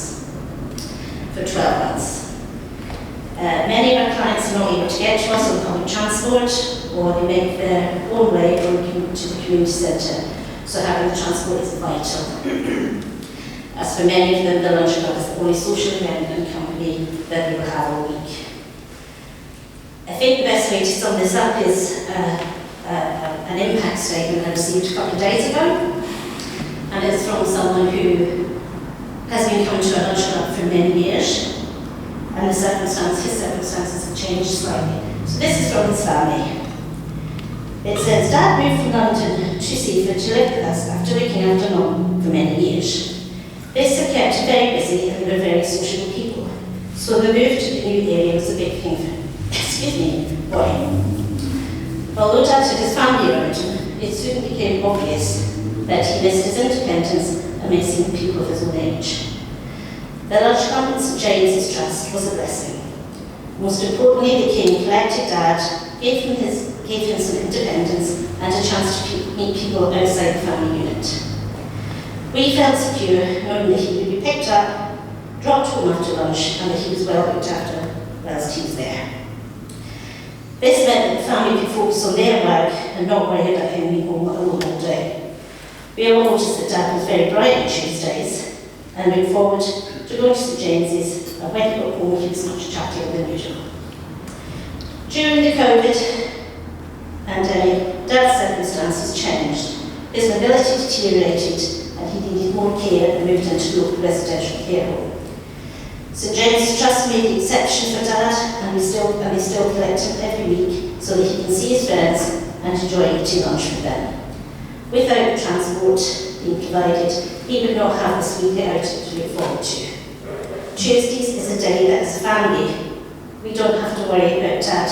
for 12 months. Many of our clients are not able to get to us on public transport, or they make their own way to the community centre, so having the transport is vital. As for many of them, the lunch club is the only social event and company that they will have all week. I think the best way to sum this up is an impact statement I received a couple of days ago, and it's from someone who has been coming to a lunch club for many years, and his circumstances have changed slightly. So this is from his family. It says, Dad moved from London to Seaford to live with us after looking after Mum for many years. This had kept him very busy, and they were very sociable people. So the move to the new area was a big thing for him. Although Dad had his family around him, it soon became obvious that he missed his independence and missing people of his own age. The large club at St James's Trust was a blessing. Most importantly, the King collected Dad, gave him some independence and a chance to meet people outside the family unit. We felt secure knowing that he would be picked up, dropped home after lunch, and that he was well looked after whilst he was there. This meant that the family could focus on their work and not worry about him being home alone all day. We all noticed that Dad was very bright on Tuesdays and looked forward to going to St James's, and when he got home he was much chattier than usual. During the COVID pandemic, Dad's circumstances changed. His mobility deteriorated and he needed more care and moved into local residential care home. St James's Trust made the exception for Dad, and they still collect him every week so that he can see his friends and enjoy eating lunch with them. Without the transport being provided, he would not have this weekly outing to look forward to. Tuesdays is a day that as a family, we don't have to worry about Dad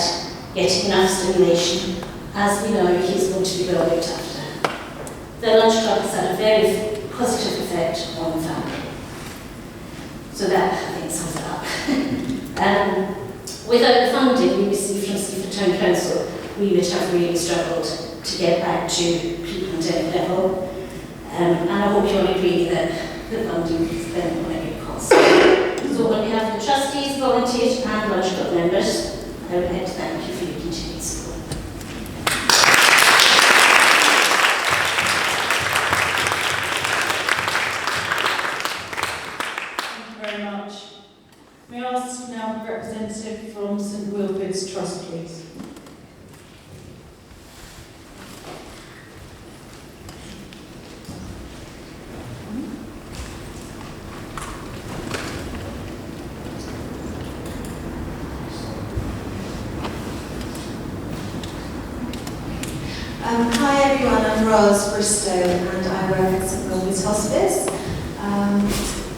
getting enough stimulation, as we know he's going to be well looked after. The lunch club has had a very positive effect on the family. So that, I think, sums it up. Without the funding we received from Seaford Town Council, we would have really struggled to get back to pre-pandemic level. And I hope you'll agree that the funding is then on every cost. So on behalf of the trustees, volunteers and lunch club members, I would like to thank you for your continued support. Ros Bristow, and I work at St Wilfrid's Hospice. And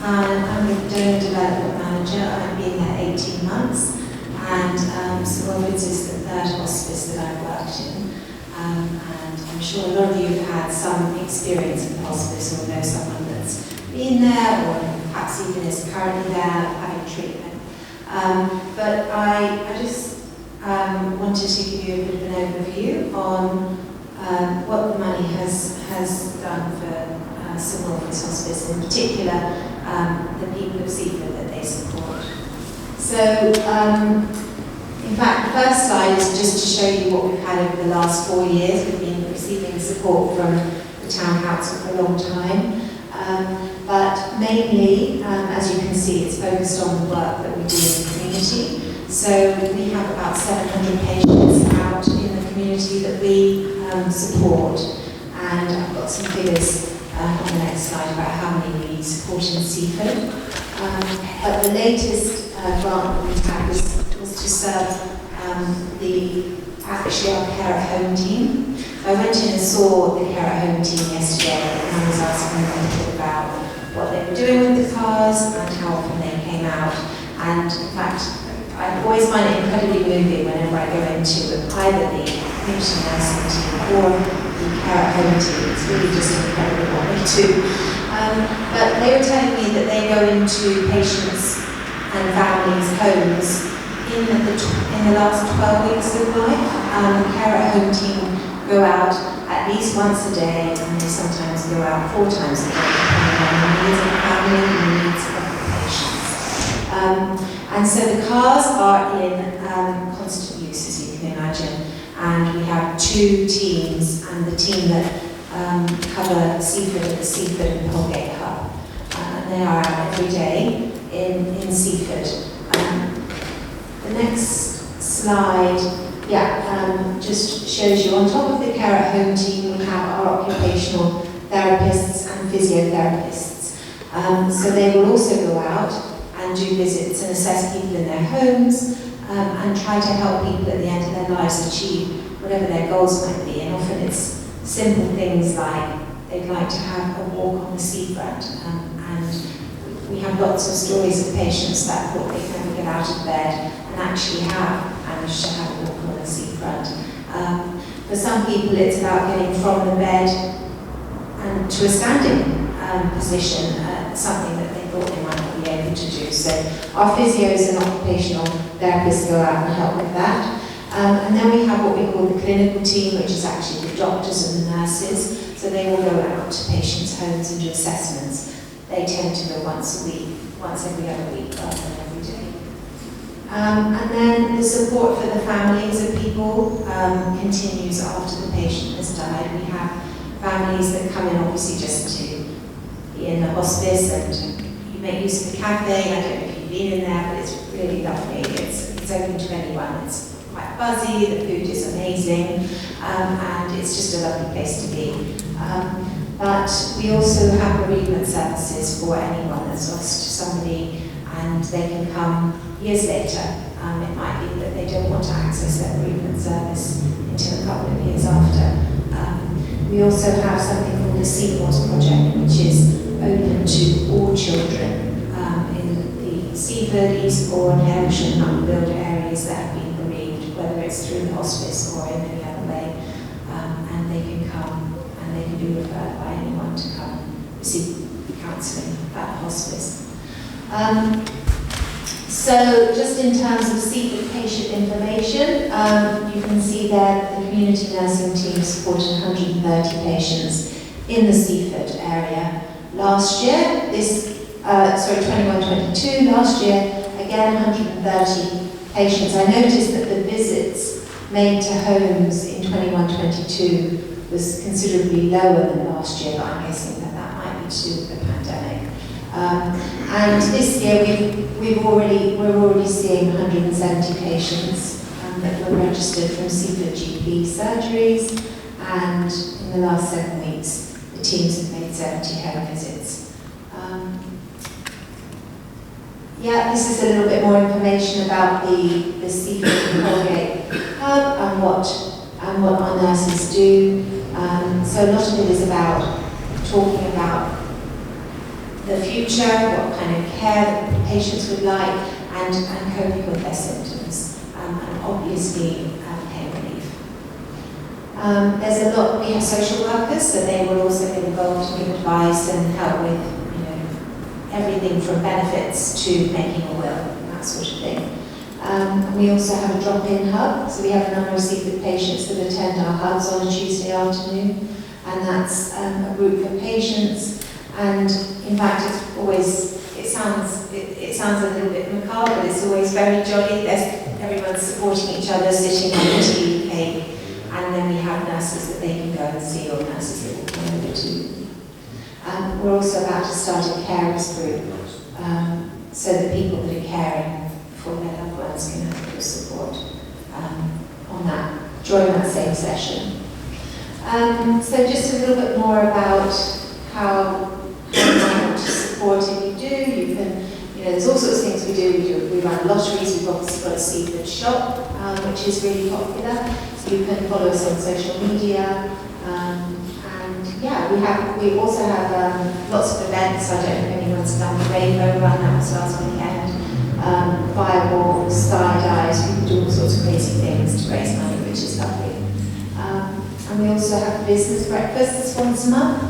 I'm the donor development manager. I've been there 18 months, and St Wilfrid's is the third hospice that I've worked in. And I'm sure a lot of you have had some experience in the hospice or know someone that's been there or perhaps even is currently there having treatment. But I just wanted to give you a bit of an overview on what the money has done for St Wilfrid's Hospice, in particular the people of Seaford that they support. So, in fact, the first slide is just to show you what we've had over the last 4 years. We've been receiving support from the Town Council for a long time. But mainly, as you can see, it's focused on the work that we do in the community. So we have about 700 patients out in the community that we support. And I've got some figures on the next slide about how many we support in Seaford. But the latest grant that we had was to serve actually our care at home team. I went in and saw the care at home team yesterday, and I was asking them a bit about what they were doing with the cars and how often they came out. And in fact, I always find it incredibly moving whenever I go into either the community nursing team or the care at home team. It's really just incredible what they do. But they were telling me that they go into patients and families' homes in the last 12 weeks of life. The care at home team go out at least once a day, and they sometimes go out 4 times a day, depending on the needs of the family and the needs of the patients. And so the cars are in constant use, as you can imagine, and we have 2 teams, and the team that cover Seaford at the Seaford and Holgate Hub. And they are out every day in Seaford. The next slide, just shows you on top of the care at home team, we have our occupational therapists and physiotherapists. So they will also go out and do visits and assess people in their homes and try to help people at the end of their lives achieve whatever their goals might be. And often it's simple things like they'd like to have a walk on the seafront. And we have lots of stories of patients that thought they'd never get out of bed and actually have managed to have a walk on the seafront. For some people it's about getting from the bed and to a standing position, something that they thought they might not be able to do. So our physios and occupational therapists go out and help with that. And then we have what we call the clinical team, which is actually the doctors and the nurses. So they will go out to patients' homes and do assessments. They tend to go once a week, once every other week, rather than every day. And then the support for the families of people continues after the patient has died. We have families that come in obviously just to be in the hospice, and you make use of the cafe. I don't know if you've been in there, but it's really lovely. It's open to anyone. It's quite buzzy, the food is amazing, and it's just a lovely place to be. But we also have bereavement services for anyone that's lost somebody, and they can come years later. It might be that they don't want to access their bereavement service until a couple of years after. We also have something called the Seaford project, which is open to all children in the Seaford, Eastbourne, Hampshire, and Upfield areas that have been bereaved, whether it's through the hospice or in any other way. And they can come and they can be referred by anyone to come receive counselling at the hospice. So just in terms of Seaford patient information, you can see there the community nursing team supported 130 patients in the Seaford area. Last year, 21-22, last year, again 130 patients. I noticed that the visits made to homes in 21-22 was considerably lower than last year, but I'm guessing that that might be to do with the pandemic. And this year we're already seeing 170 patients that were registered from Seaford GP surgeries, and in the last 7 weeks the teams have made 70 home visits. This is a little bit more information about the Seaford and Holgate Hub and what our nurses do. So a lot of it is about talking about the future, what kind of care that patients would like, and coping with their symptoms, and obviously pain relief. There's a lot, we have social workers, so they will also get involved to give advice and help with, everything from benefits to making a will, and that sort of thing. And we also have a drop-in hub, so we have a number of Seaford patients that attend our hubs on a Tuesday afternoon, and that's a group of patients. And in fact, it's always, it sounds a little bit macabre, but it's always very jolly. Everyone's supporting each other, sitting on the tea cake, and then we have nurses that they can go and see, or nurses that will come over to. We're also about to start a carers group, so that people that are caring for their loved ones can have good support on that, during that same session. So just a little bit more about how you want to support if you do. You can, there's all sorts of things we do. We run lotteries. We've obviously got a Seaford shop, which is really popular. So you can follow us on social media. We also have lots of events. I don't know if anyone's done the rainbow run, that was last weekend. Fireballs, skydives, people do all sorts of crazy things to raise money, which is lovely. And we also have business breakfasts once a month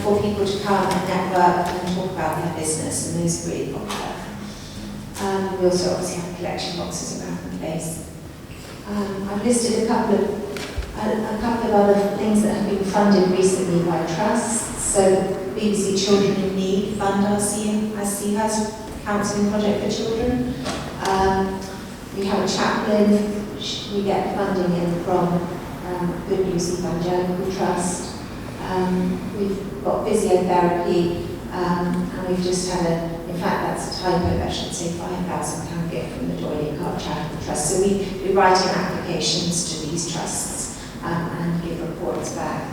for people to come and network and talk about their business, and those are really popular. We also obviously have collection boxes around the place. I've listed a couple of other things that have been funded recently by trusts. So BBC Children in Need fund our CHAS counselling project for children. We have a chaplain. We get funding in from Good News Evangelical Trust. We've got physiotherapy, and we've just had in fact that's a typo, I should say £5,000 gift from the Doyle Carr Charitable Trust. So we're writing applications to these trusts and give reports back.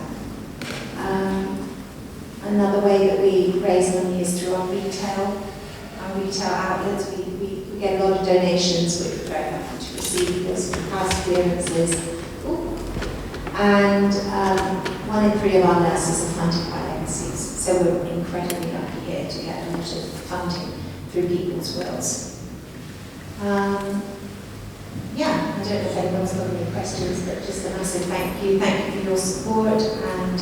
Another way that we raise money is through our retail outlets. We get a lot of donations, which we're very happy to receive. There's some house clearances. And 1 in 3 of our nurses are funded by legacies. So we're incredibly lucky here to get a lot of funding through people's wills. I don't know if anyone's got any questions, but just a massive thank you. Thank you for your support, and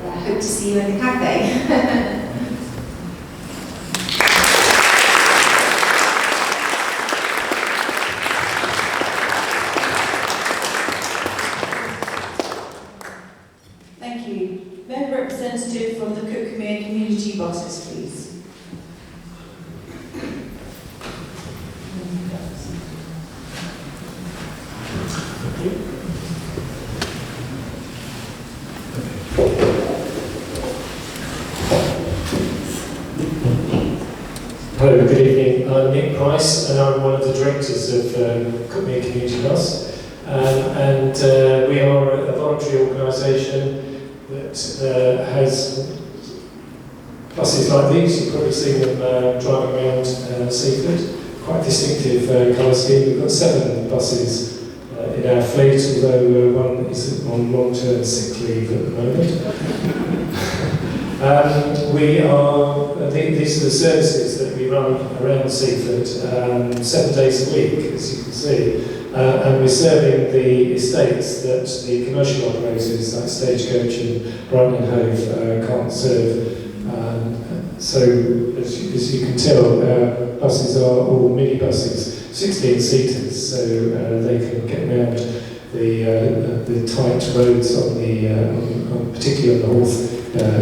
I hope to see you in the cafe. Thank you. Member representative from the Cookmere Community Bosses, please. Hello, good evening. I'm Nick Price, and I'm one of the directors of Cookmere Community Bus. We are a voluntary organisation that has buses like these. You've probably seen them driving around Seaford. Quite distinctive colour scheme. We've got 7 buses in our fleet, although one is on long-term sick leave at the moment. These are the services that we run around Seaford 7 days a week, as you can see. And we're serving the estates that the commercial operators like Stagecoach and Brighton and Hove can't serve. So, as you can tell, our buses are all minibuses, 16-seaters, so they can get around the tight roads on particularly on the Horth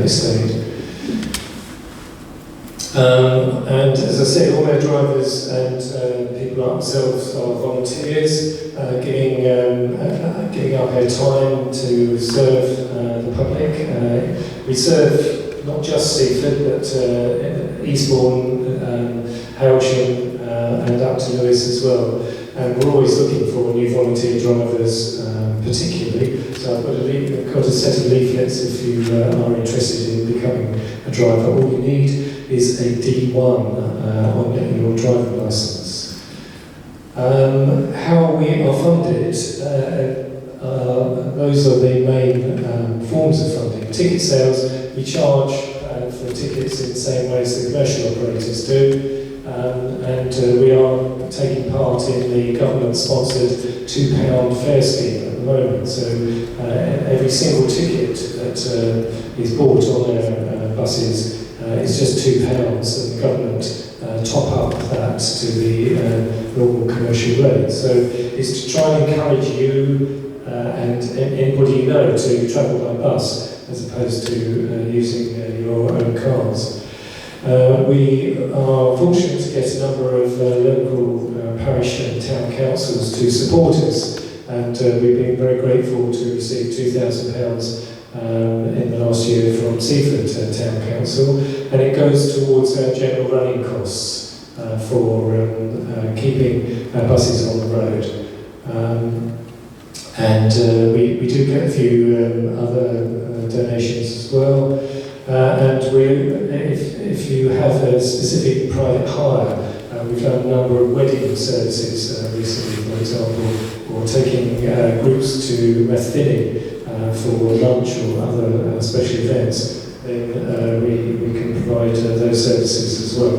estate. And as I said, all our drivers and people like themselves are volunteers, giving up their time to serve the public. We serve not just Seaford, but Eastbourne, Hailsham, and up to Lewis as well. And we're always looking for new volunteer drivers, particularly. So I've got a set of leaflets if you are interested in becoming a driver. All you need is a D1 on your driving licence. How we are funded, those are the main forms of funding. Ticket sales, we charge for tickets in the same way as the commercial operators do, and we are taking part in the government-sponsored £2 fare scheme at the moment. So every single ticket that is bought on our buses is just £2, and the government top up that to the normal commercial rate. So it's to try and encourage you and anybody you know to travel by bus as opposed to using your own cars. We are fortunate to get a number of local parish and town councils to support us, and we've been very grateful to receive £2,000 in the last year from Seaford Town Council, and it goes towards our general running costs for keeping our buses on the road. And we do get a few other donations as well. And if you have a specific private hire, we've done a number of wedding services recently, for example, or taking groups to Rathfinny for lunch or other special events, then we can provide those services as well.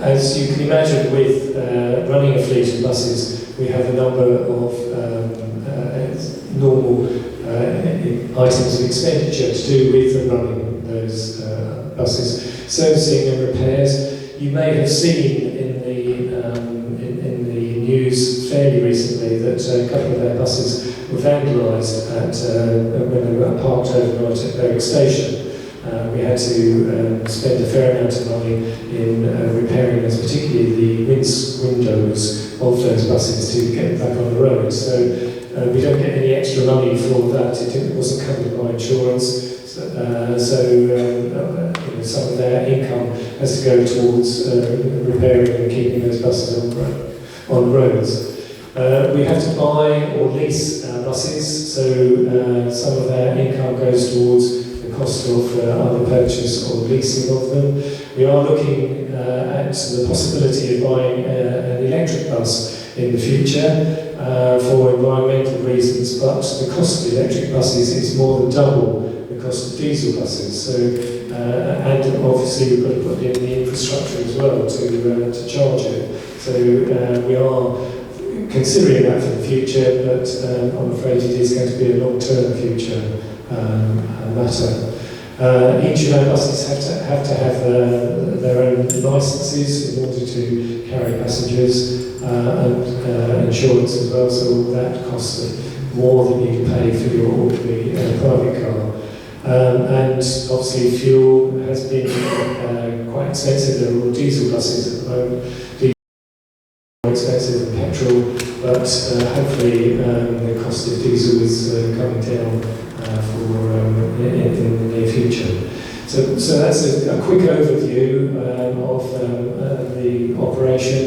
As you can imagine, with running a fleet of buses, we have a number of normal items of expenditure to do with running those buses. Servicing and repairs. You may have seen in the news fairly recently that a couple of our buses were vandalised when they were parked overnight at Berwick Station. We had to spend a fair amount of money in repairing those, particularly the windows of those buses to get them back on the road. So we don't get any extra money for that. It wasn't covered by insurance. Some of their income has to go towards repairing and keeping those buses on roads. We have to buy or lease buses, so some of our income goes towards the cost of either purchase or leasing of them. We are looking at the possibility of buying an electric bus in the future for environmental reasons, but the cost of electric buses is more than double the cost of diesel buses. So, and obviously we've got to put in the infrastructure as well to charge it. So we are considering that for the future, but I'm afraid it is going to be a long-term future matter. Each of our buses have to have their own licences in order to carry passengers and insurance as well, so all that costs more than you can pay for your ordinary private car. And obviously fuel has been quite expensive. There are all diesel buses at the moment. Diesel is more expensive than petrol, but hopefully the cost of diesel is coming down in the near future. So that's a quick overview of the operation.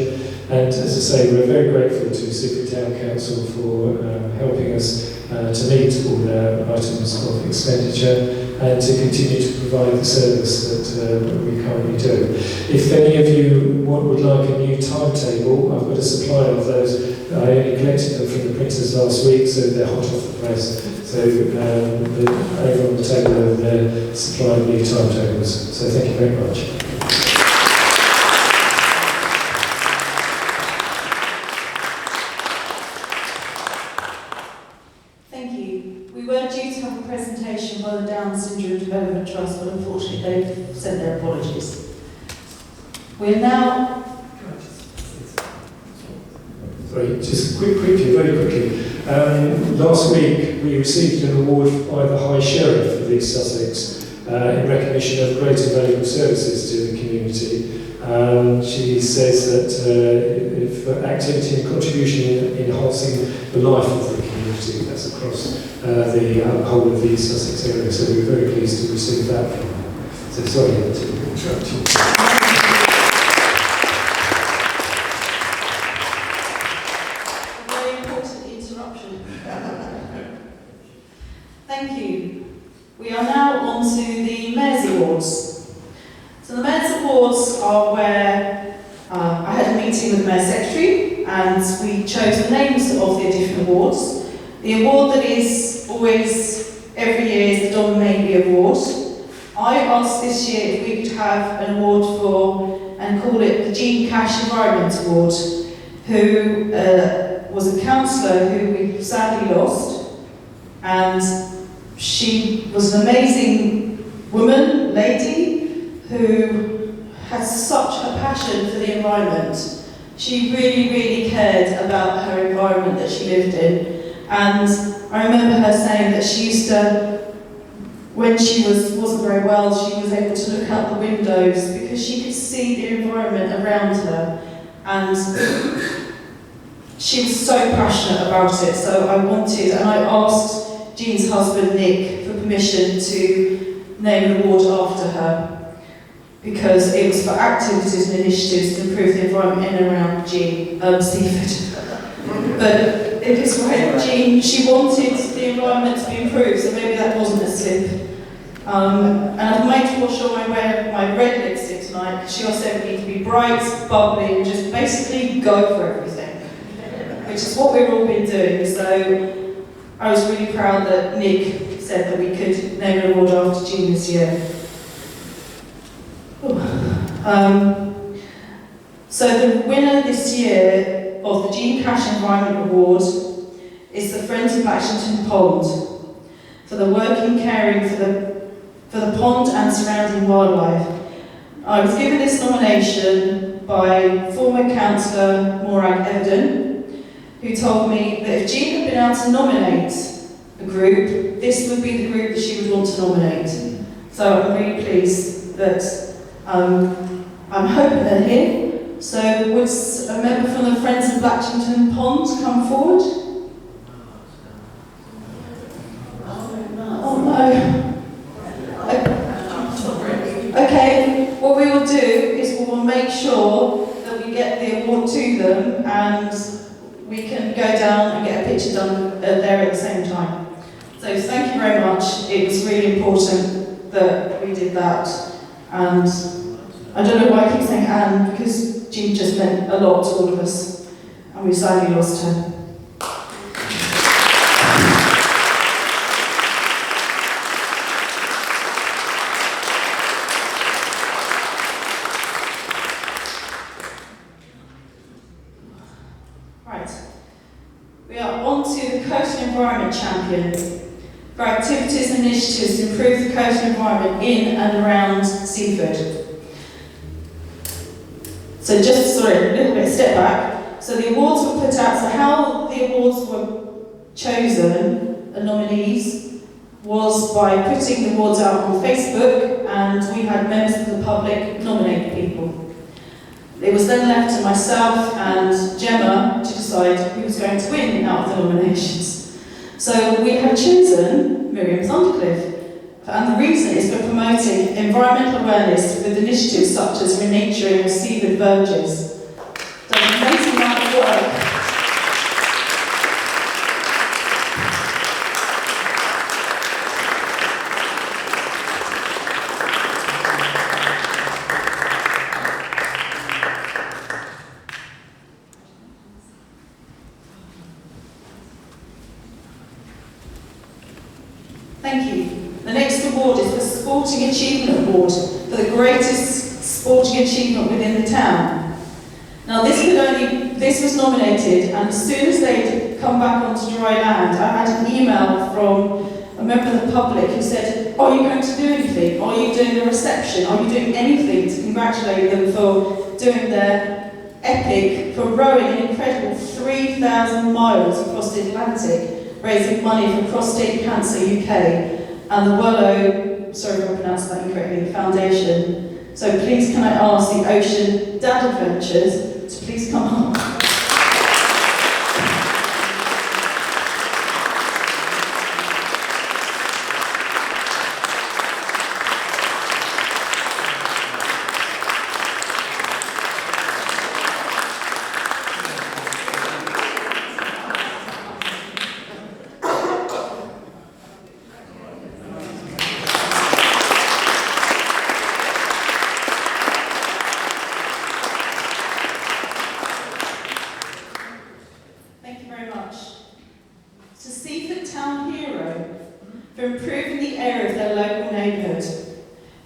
And as I say, we're very grateful to Seaford Town Council for helping us to meet all our items of expenditure and to continue to provide the service that we currently do. If any of you would like a new timetable, I've got a supply of those. I only collected them from the printers last week, so they're hot off the press. So over on the table over there, supply of new timetables. So thank you very much. Thank you. We were due to have a presentation by the Down Syndrome Development Trust, but unfortunately they've sent their apologies. We're now... Sorry, just quickly, very quickly. Last week we received an award by the High Sheriff of East Sussex in recognition of great and valuable services to the community. She says that if activity and contribution in enhancing the life of the community, that's across the whole of the East Sussex area, so we're very pleased to receive that from her. So sorry to interrupt you. Thank you. We are now on to the Mayor's Awards. So the Mayor's Awards are where I had a meeting with the Mayor's Secretary and we chose the names of the different awards. The award that is always every year is the Don Maybe Award. I asked this year if we could have an award for, and call it the Jean Cash Environment Award, who was a councillor who we sadly lost, and she was an amazing woman, lady, who had such a passion for the environment. She really, really cared about her environment that she lived in. And I remember her saying that she used to, when she wasn't very well, she was able to look out the windows because she could see the environment around her. And she was so passionate about it. So I asked Jean's husband, Nick, for permission to name an award after her, because it was for activities and initiatives to improve the environment in and around Seaford. But it is right, Jean, she wanted the environment to be improved, so maybe that wasn't a slip. And I've made sure I wear my red lipstick tonight, because she also said we need to be bright, bubbly, and just basically go for everything, which is what we've all been doing. So I was really proud that Nick said that we could name an award after Jean this year. So the winner this year of the Jean Cash Environment Award is the Friends of Blackington Pond for the work in caring for the pond and surrounding wildlife. I was given this nomination by former councillor Morag Evden, who told me that if Jean had been able to nominate a group, this would be the group that she would want to nominate. So I'm really pleased that I'm hoping they're here. So would a member from the Friends of Blackington Pond come forward? Oh no. Okay, what we will do is we will make sure that we get the award to them and we can go down and get a picture done there at the same time. So thank you very much. It was really important that we did that. And I don't know why I keep saying Anne, because Jean just meant a lot to all of us, and we sadly lost her. Right, we are on to the Coastal Environment Champion for activities and initiatives to improve the coastal environment in and around Seaford. So just, a little bit step back. So the awards were put out, so how the awards were chosen, the nominees, was by putting the awards out on Facebook, and we had members of the public nominate people. It was then left to myself and Gemma to decide who was going to win out of the nominations. So we have chosen Miriam Thundercliffe. And the reason is for promoting environmental awareness with initiatives such as renaturing Seaford verges. So an amazing amount of work. Thank you. The next award is the Sporting Achievement Award for the greatest sporting achievement within the town. Now this was nominated, and as soon as they'd come back onto dry land, I had an email from a member of the public who said, are you going to do anything? Are you doing a reception? Are you doing anything to congratulate them for doing their epic, for rowing an incredible 3,000 miles across the Atlantic, raising money for Prostate Cancer UK and the Wellow, sorry if I pronounced that incorrectly, Foundation. So please can I ask the Ocean Dad Adventures to please come on.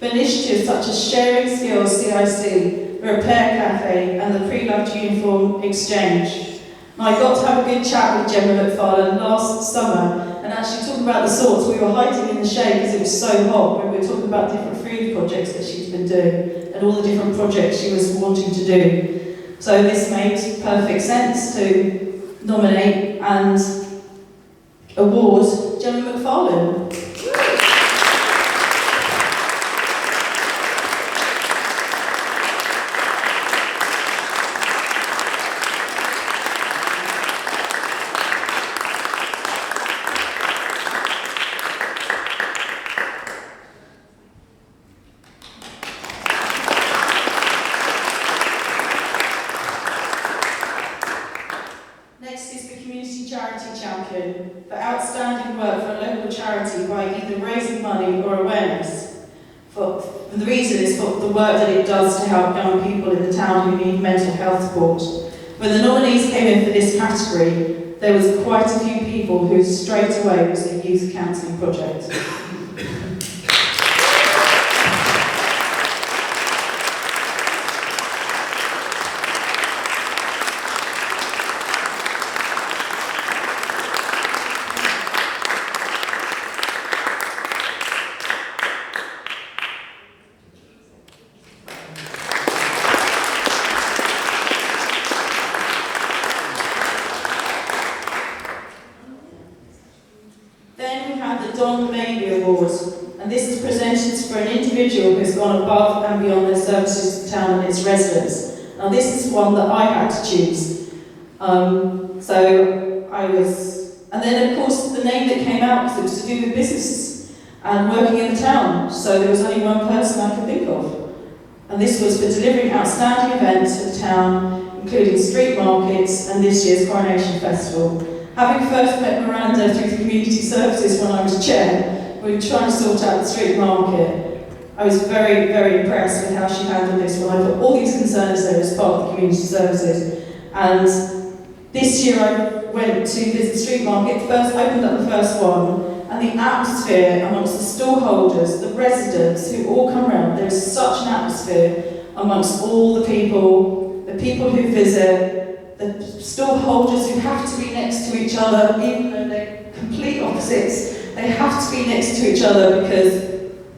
for initiatives such as Sharing Skills CIC, the Repair Cafe and the Pre-Loved Uniform Exchange. And I got to have a good chat with Gemma McFarlane last summer, and actually talking about the sorts. We were hiding in the shade because it was so hot, when we were talking about different food projects that she's been doing and all the different projects she was wanting to do. So this made perfect sense to nominate and award Gemma McFarlane. For outstanding work for a local charity by either raising money or awareness. And the reason is for the work that it does to help young people in the town who need mental health support. When the nominees came in for this category, there was quite a few people who straight away was the youth counselling project. And this is presented for an individual who has gone above and beyond their services to the town and its residents. Now this is one that I had to choose. And then of course the name that came out, because it was to do with business and working in the town, so there was only one person I could think of. And this was for delivering outstanding events for the town, including street markets and this year's Coronation Festival. Having first met Miranda through the community services when I was chair, we were trying to sort out the street market. I was very, very impressed with how she handled this when I put all these concerns there as part of the community services. And this year I went to visit the street market, opened up the first one, and the atmosphere amongst the stall holders, the residents who all come around, there is such an atmosphere amongst all the people who visit, the stall holders who have to be next to each other, even though they're complete opposites. They have to be next to each other because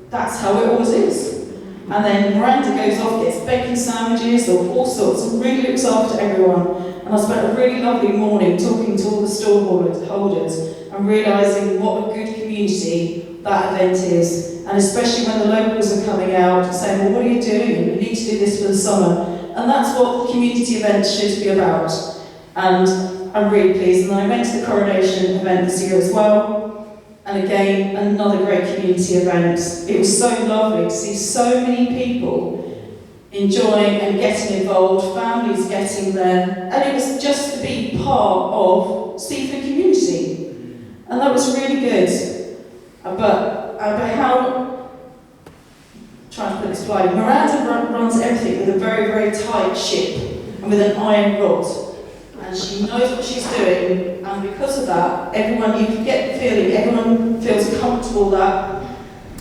that's how it always is. And then Miranda goes off, gets bacon sandwiches or all sorts, and really looks after everyone. And I spent a really lovely morning talking to all the stall holders and realising what a good community that event is. And especially when the locals are coming out and saying, well, what are you doing? We need to do this for the summer. And that's what community events should be about. And I'm really pleased. And I went to the coronation event this year as well. And again, another great community event. It was so lovely to see so many people enjoying and getting involved, families getting there, and it was just to be part of Seaford community. And that was really good. But how, trying to put this politely, Miranda runs everything with a very, very tight ship and with an iron rod. And she knows what she's doing, and because of that, everyone, you can get the feeling, everyone feels comfortable that,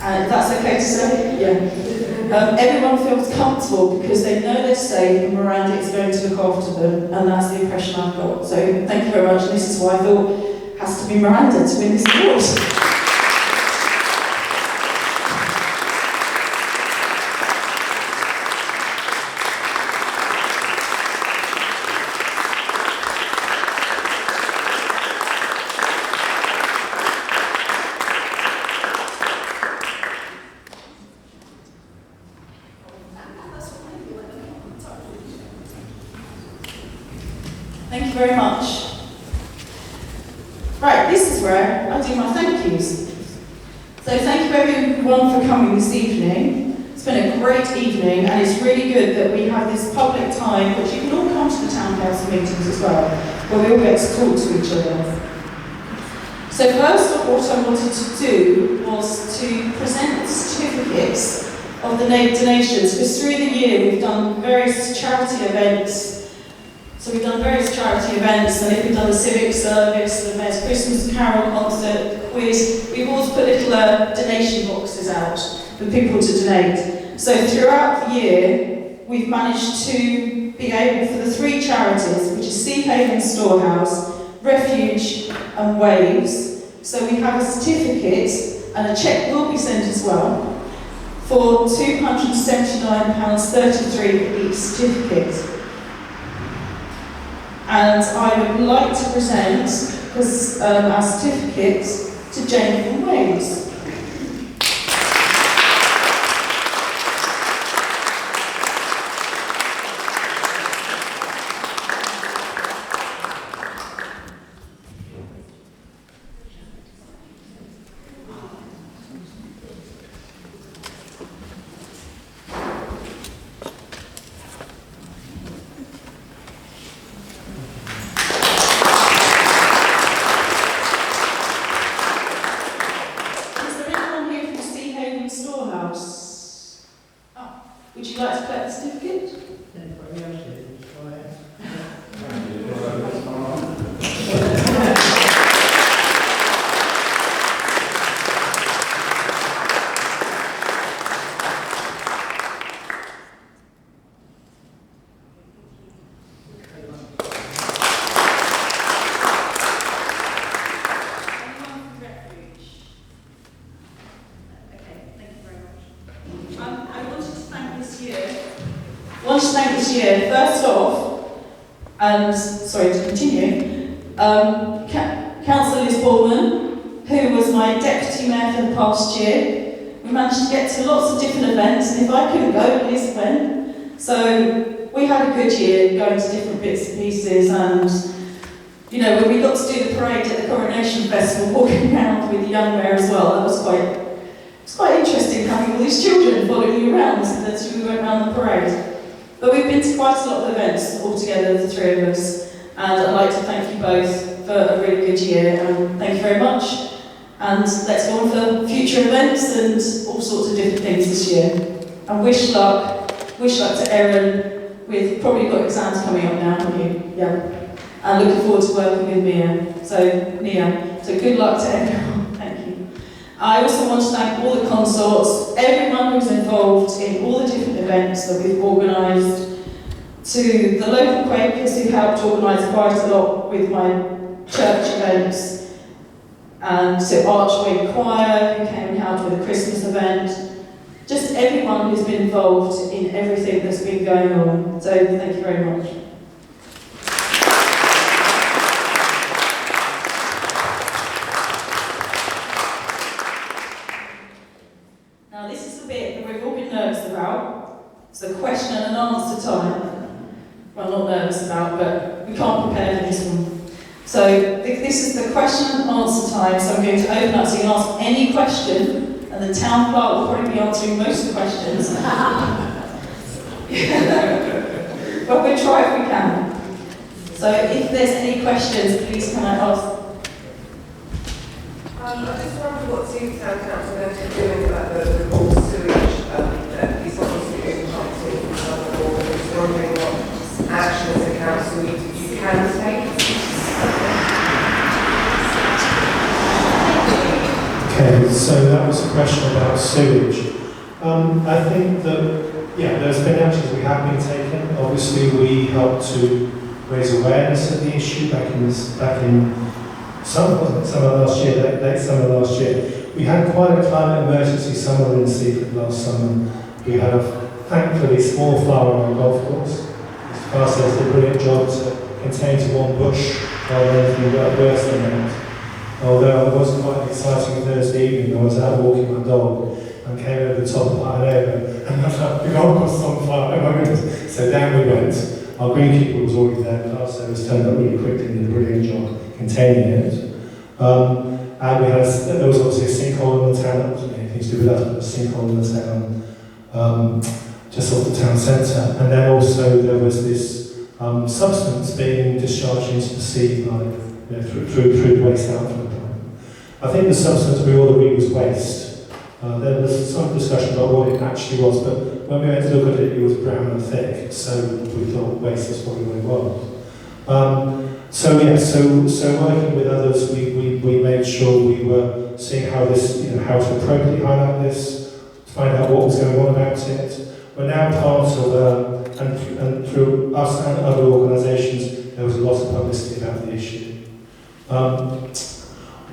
and that's okay to say? Yeah. Everyone feels comfortable because they know they're safe and Miranda is going to look after them, and that's the impression I've got. So thank you very much, and this is why I thought it has to be Miranda to win this award. Thank you very much. Right, this is where I do my thank yous. So thank you everyone for coming this evening. It's been a great evening, and it's really good that we have this public time, which you can all come to the town council meetings as well, where we all get to talk to each other. So first, what I wanted to do was to present the certificates of the donations, because through the year we've done various charity events. So we've done various charity events, and we've done the civic service, the Mayor's Christmas Carol concert, the quiz. We've always put little donation boxes out. for people to donate. So throughout the year, we've managed to be able, for the 3 charities, which is Seaford Storehouse, Refuge and Waves, so we have a certificate, and a cheque will be sent as well, for £279.33 for each certificate. And I would like to present our certificate to Jane from Wales. Would you like to collect the certificate? I want to thank this year, first off, and sorry to continue, Councillor Liz Baldwin, who was my deputy mayor for the past year. We managed to get to lots of different events, and if I couldn't go, Liz went. So we had a good year going to different bits and pieces, and you know, when we got to do the parade at the Coronation Festival, walking around with the young mayor as well, that was quite interesting having all these children following you around as we went around the parade. But we've been to quite a lot of events all together, the 3 of us, and I'd like to thank you both for a really good year, and thank you very much. And let's go on for future events and all sorts of different things this year. And wish luck to Erin. We've probably got exams coming up now, haven't you? Yeah. And looking forward to working with Nia. So good luck to everyone. Thank you. I also want to thank all the consorts, everyone who's involved in all the different events that we've organised, to the local Quakers who helped organise quite a lot with my church events, and to Archway Choir who came and helped with the Christmas event, just everyone who's been involved in everything that's been going on. So thank you very much. Now this is the bit that we've all been nervous about. It's the question and answer time. Well, not nervous about, but we can't prepare for this one. So this is the question and answer time, so I'm going to open up so you can ask any question, and the town clerk will probably be answering most of the questions. But we'll try if we can. So if there's any questions, please can I ask? I just wonder what Seaford Town Council are going to be doing about the sewage that is obviously being pumped in from Southern Wall. I'm just wondering what action as a council you can take. Okay, so that was a question about sewage. I think that, there's been actions we have been taking. Obviously, we helped to raise awareness of the issue back in summer last year, late summer last year. We had quite a climate emergency summer in Seaford last summer. We had a thankfully small flower on the golf course. Mr. Carstairs did a brilliant job to contain to one bush rather than anything worse than that. Although it was quite an exciting Thursday evening, I was out walking my dog and came over the top of High Over, and the golf course was on fire. Oh my goodness. So down we went. Our greenkeeper was already there, but Carstairs turned up really quickly and did a brilliant job containing it. And there was obviously a sinkhole in the town. That wasn't anything to do with us, but a sinkhole in the town, just off the town centre. And then also there was this substance being discharged into the sea through the waste outflow plant. I think the substance we all agreed was waste. There was some discussion about what it actually was, but when we went to look at it, it was brown and thick, so we thought waste was probably what it was. So working with others, we made sure we were seeing how to appropriately highlight this, find out what was going on about it. We're now part of, and through us and other organisations, there was a lot of publicity about the issue.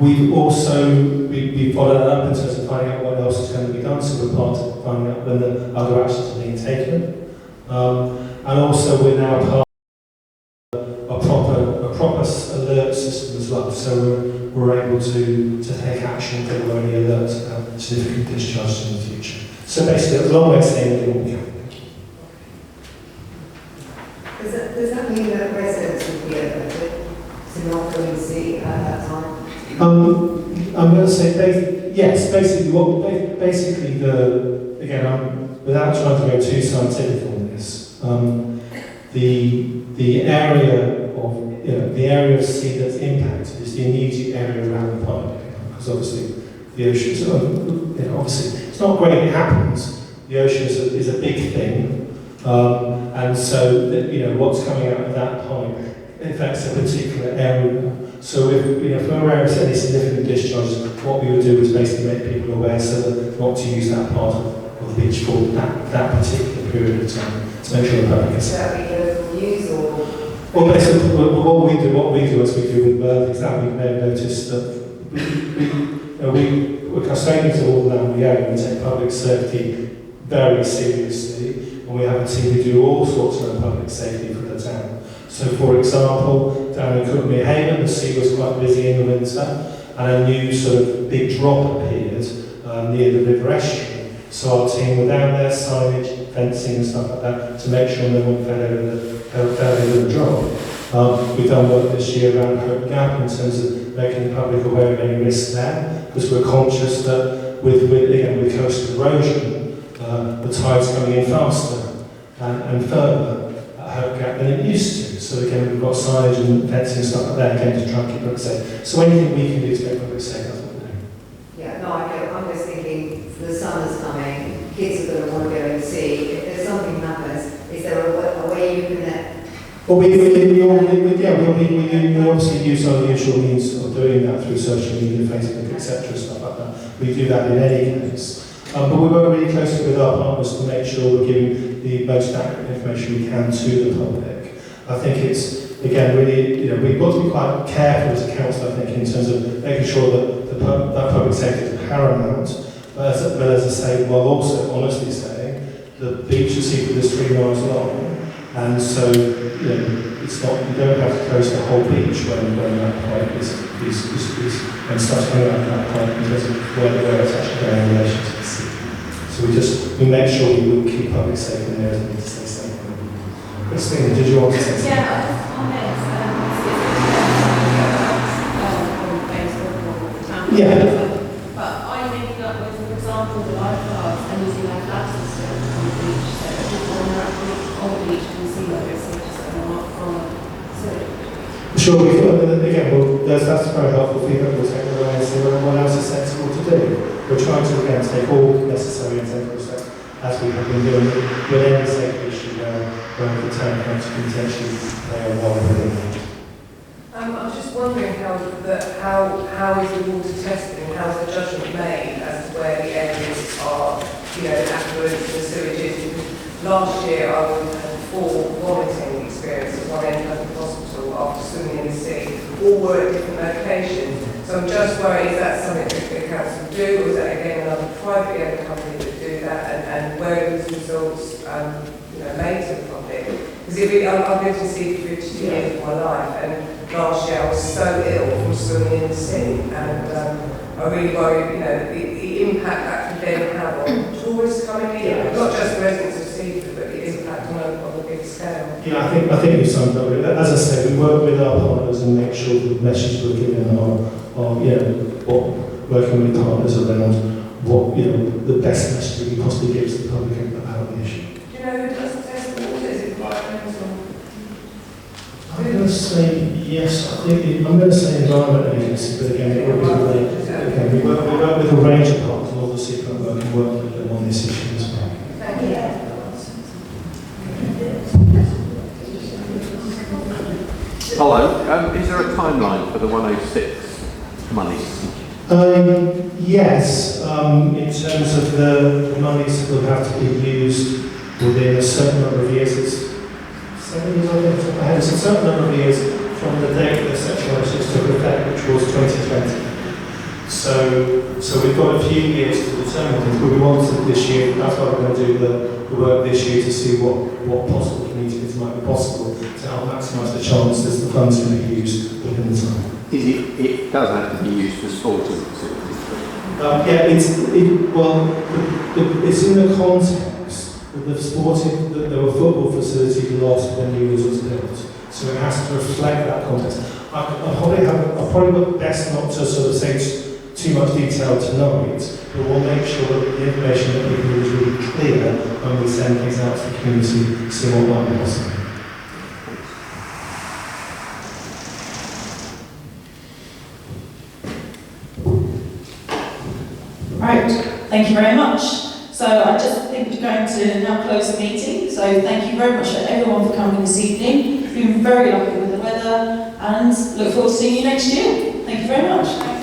We've also, we followed that up in terms of finding out what else is going to be done, so we're part of finding out when the other actions are being taken. And also we're now part of a proper alert system as well, so we're able to take action if there were any alerts about significant discharges in the future. So basically, it's a long way of saying that we can. Does that mean that residents would be alerted to not go and see at that time? I'm going to say, yes, basically, without trying to go too scientific on this, the area of sea that's impacted is the immediate area around the pipe, because obviously the ocean, obviously it's not great, it happens. The ocean is a big thing, and so what's coming out of that pipe affects a particular area. So if we're aware of any significant discharges, what we would do is basically make people aware so that not to use that part of the beach for that particular period of time to make sure the public is safe. Well, basically, what we do as we do with birth is that we may have noticed that we're custodians of all the land we own. We take public safety very seriously, and we have a team who do all sorts of public safety for the town. So, for example, down in Cumbria Haven, the sea was quite busy in the winter, and a new sort of big drop appeared near the river estuary. So our team were down there, signage, fencing and stuff like that, to make sure no one fell over the drop. We've done work this year around Hope Gap in terms of making the public aware of any risks there, because we're conscious that with coastal erosion, the tide's coming in faster and further at Hope Gap than it used to. So again, we've got signage and fencing and stuff like that again to try and keep public safe. So anything we can do to make public safe, that's what we're doing. Yeah, no, I get it. I'm just thinking the summer's coming, kids are going to want to go and see. If there's something happens, is there a way you can let? Well, we obviously use our usual means of doing that through social media, Facebook, etc., stuff like that. We do that in any case. But we work really closely with our partners to make sure we're giving the most accurate information we can to the public. I think it's, again, really, we've got to be quite careful as a council, I think, in terms of making sure that that public safety is paramount. But as I say, while also honestly saying, the beach of Seaford is 3 miles long, and so it's not, you don't have to close the whole beach when that pipe is when stuff's coming out of that pipe because of where it's actually going in relation to the sea. So we make sure we will keep public safe in areas that need to stay safe. Christina, did you want to say something? Yeah. But are you making up with, for example, the lifeguards and using their glasses to on the beach so that people on the beach can see whether it's safe to set them up from sewage? Sure, that's very helpful feedback. We'll take it away and see what else is sensible to do. We're trying to, again, take all necessary and sensible steps as we have been doing with any safe issue where the town council can potentially play a role within that. I'm just wondering how is the water tested and how is the judgment made as to where the areas are, affluent to the sewages? Because last year I had 4 vomiting experiences on end of the hospital after swimming in the sea. All were at different locations. So I'm just worried, is that something that the council do, or is that again another privately owned company that do that, and where are these results made to the public? Because I've lived in sea for 52 years of my life, and last year I was so ill from swimming in the sea, and I really worry, the impact that could then have on tourists coming in, not just the residents of Seaford, but the impact on a big scale. Yeah, I think we've summed up. As I say, we work with our partners and make sure the messages we're giving working with partners around what the best message we can possibly give to the public about the issue. Do you know who does the test of water? Is it environmental? I'm going to say yes. I'm going to say environment agency, but again, we work with a range of partners, and obviously we work with them on this issue as well. Thank you. Hello, is there a timeline for the 106 money? Yes, in terms of the monies that will have to be used within a certain number of years. It's 7 years, I think, off the top of my head. It's a certain number of years from the date that the Section 106 took effect, which was 2020. So we've got a few years to determine things, but we wanted this year, that's why we're going to do the work this year to see what possible community bits might be possible to help maximise the chances the funds can be used within the time. It does have to be used for sporting facilities. It's in the context of the sporting, that there were football facilities lost when New Year's was built. So it has to reflect that context. I probably would best not to sort of say too much detail tonight, but we'll make sure that the information that we can use is really clear when we send things out to the community, see what might be possible. Right, thank you very much. So I just think we're going to now close the meeting. So thank you very much to everyone for coming this evening. We've been very lucky with the weather and look forward to seeing you next year. Thank you very much.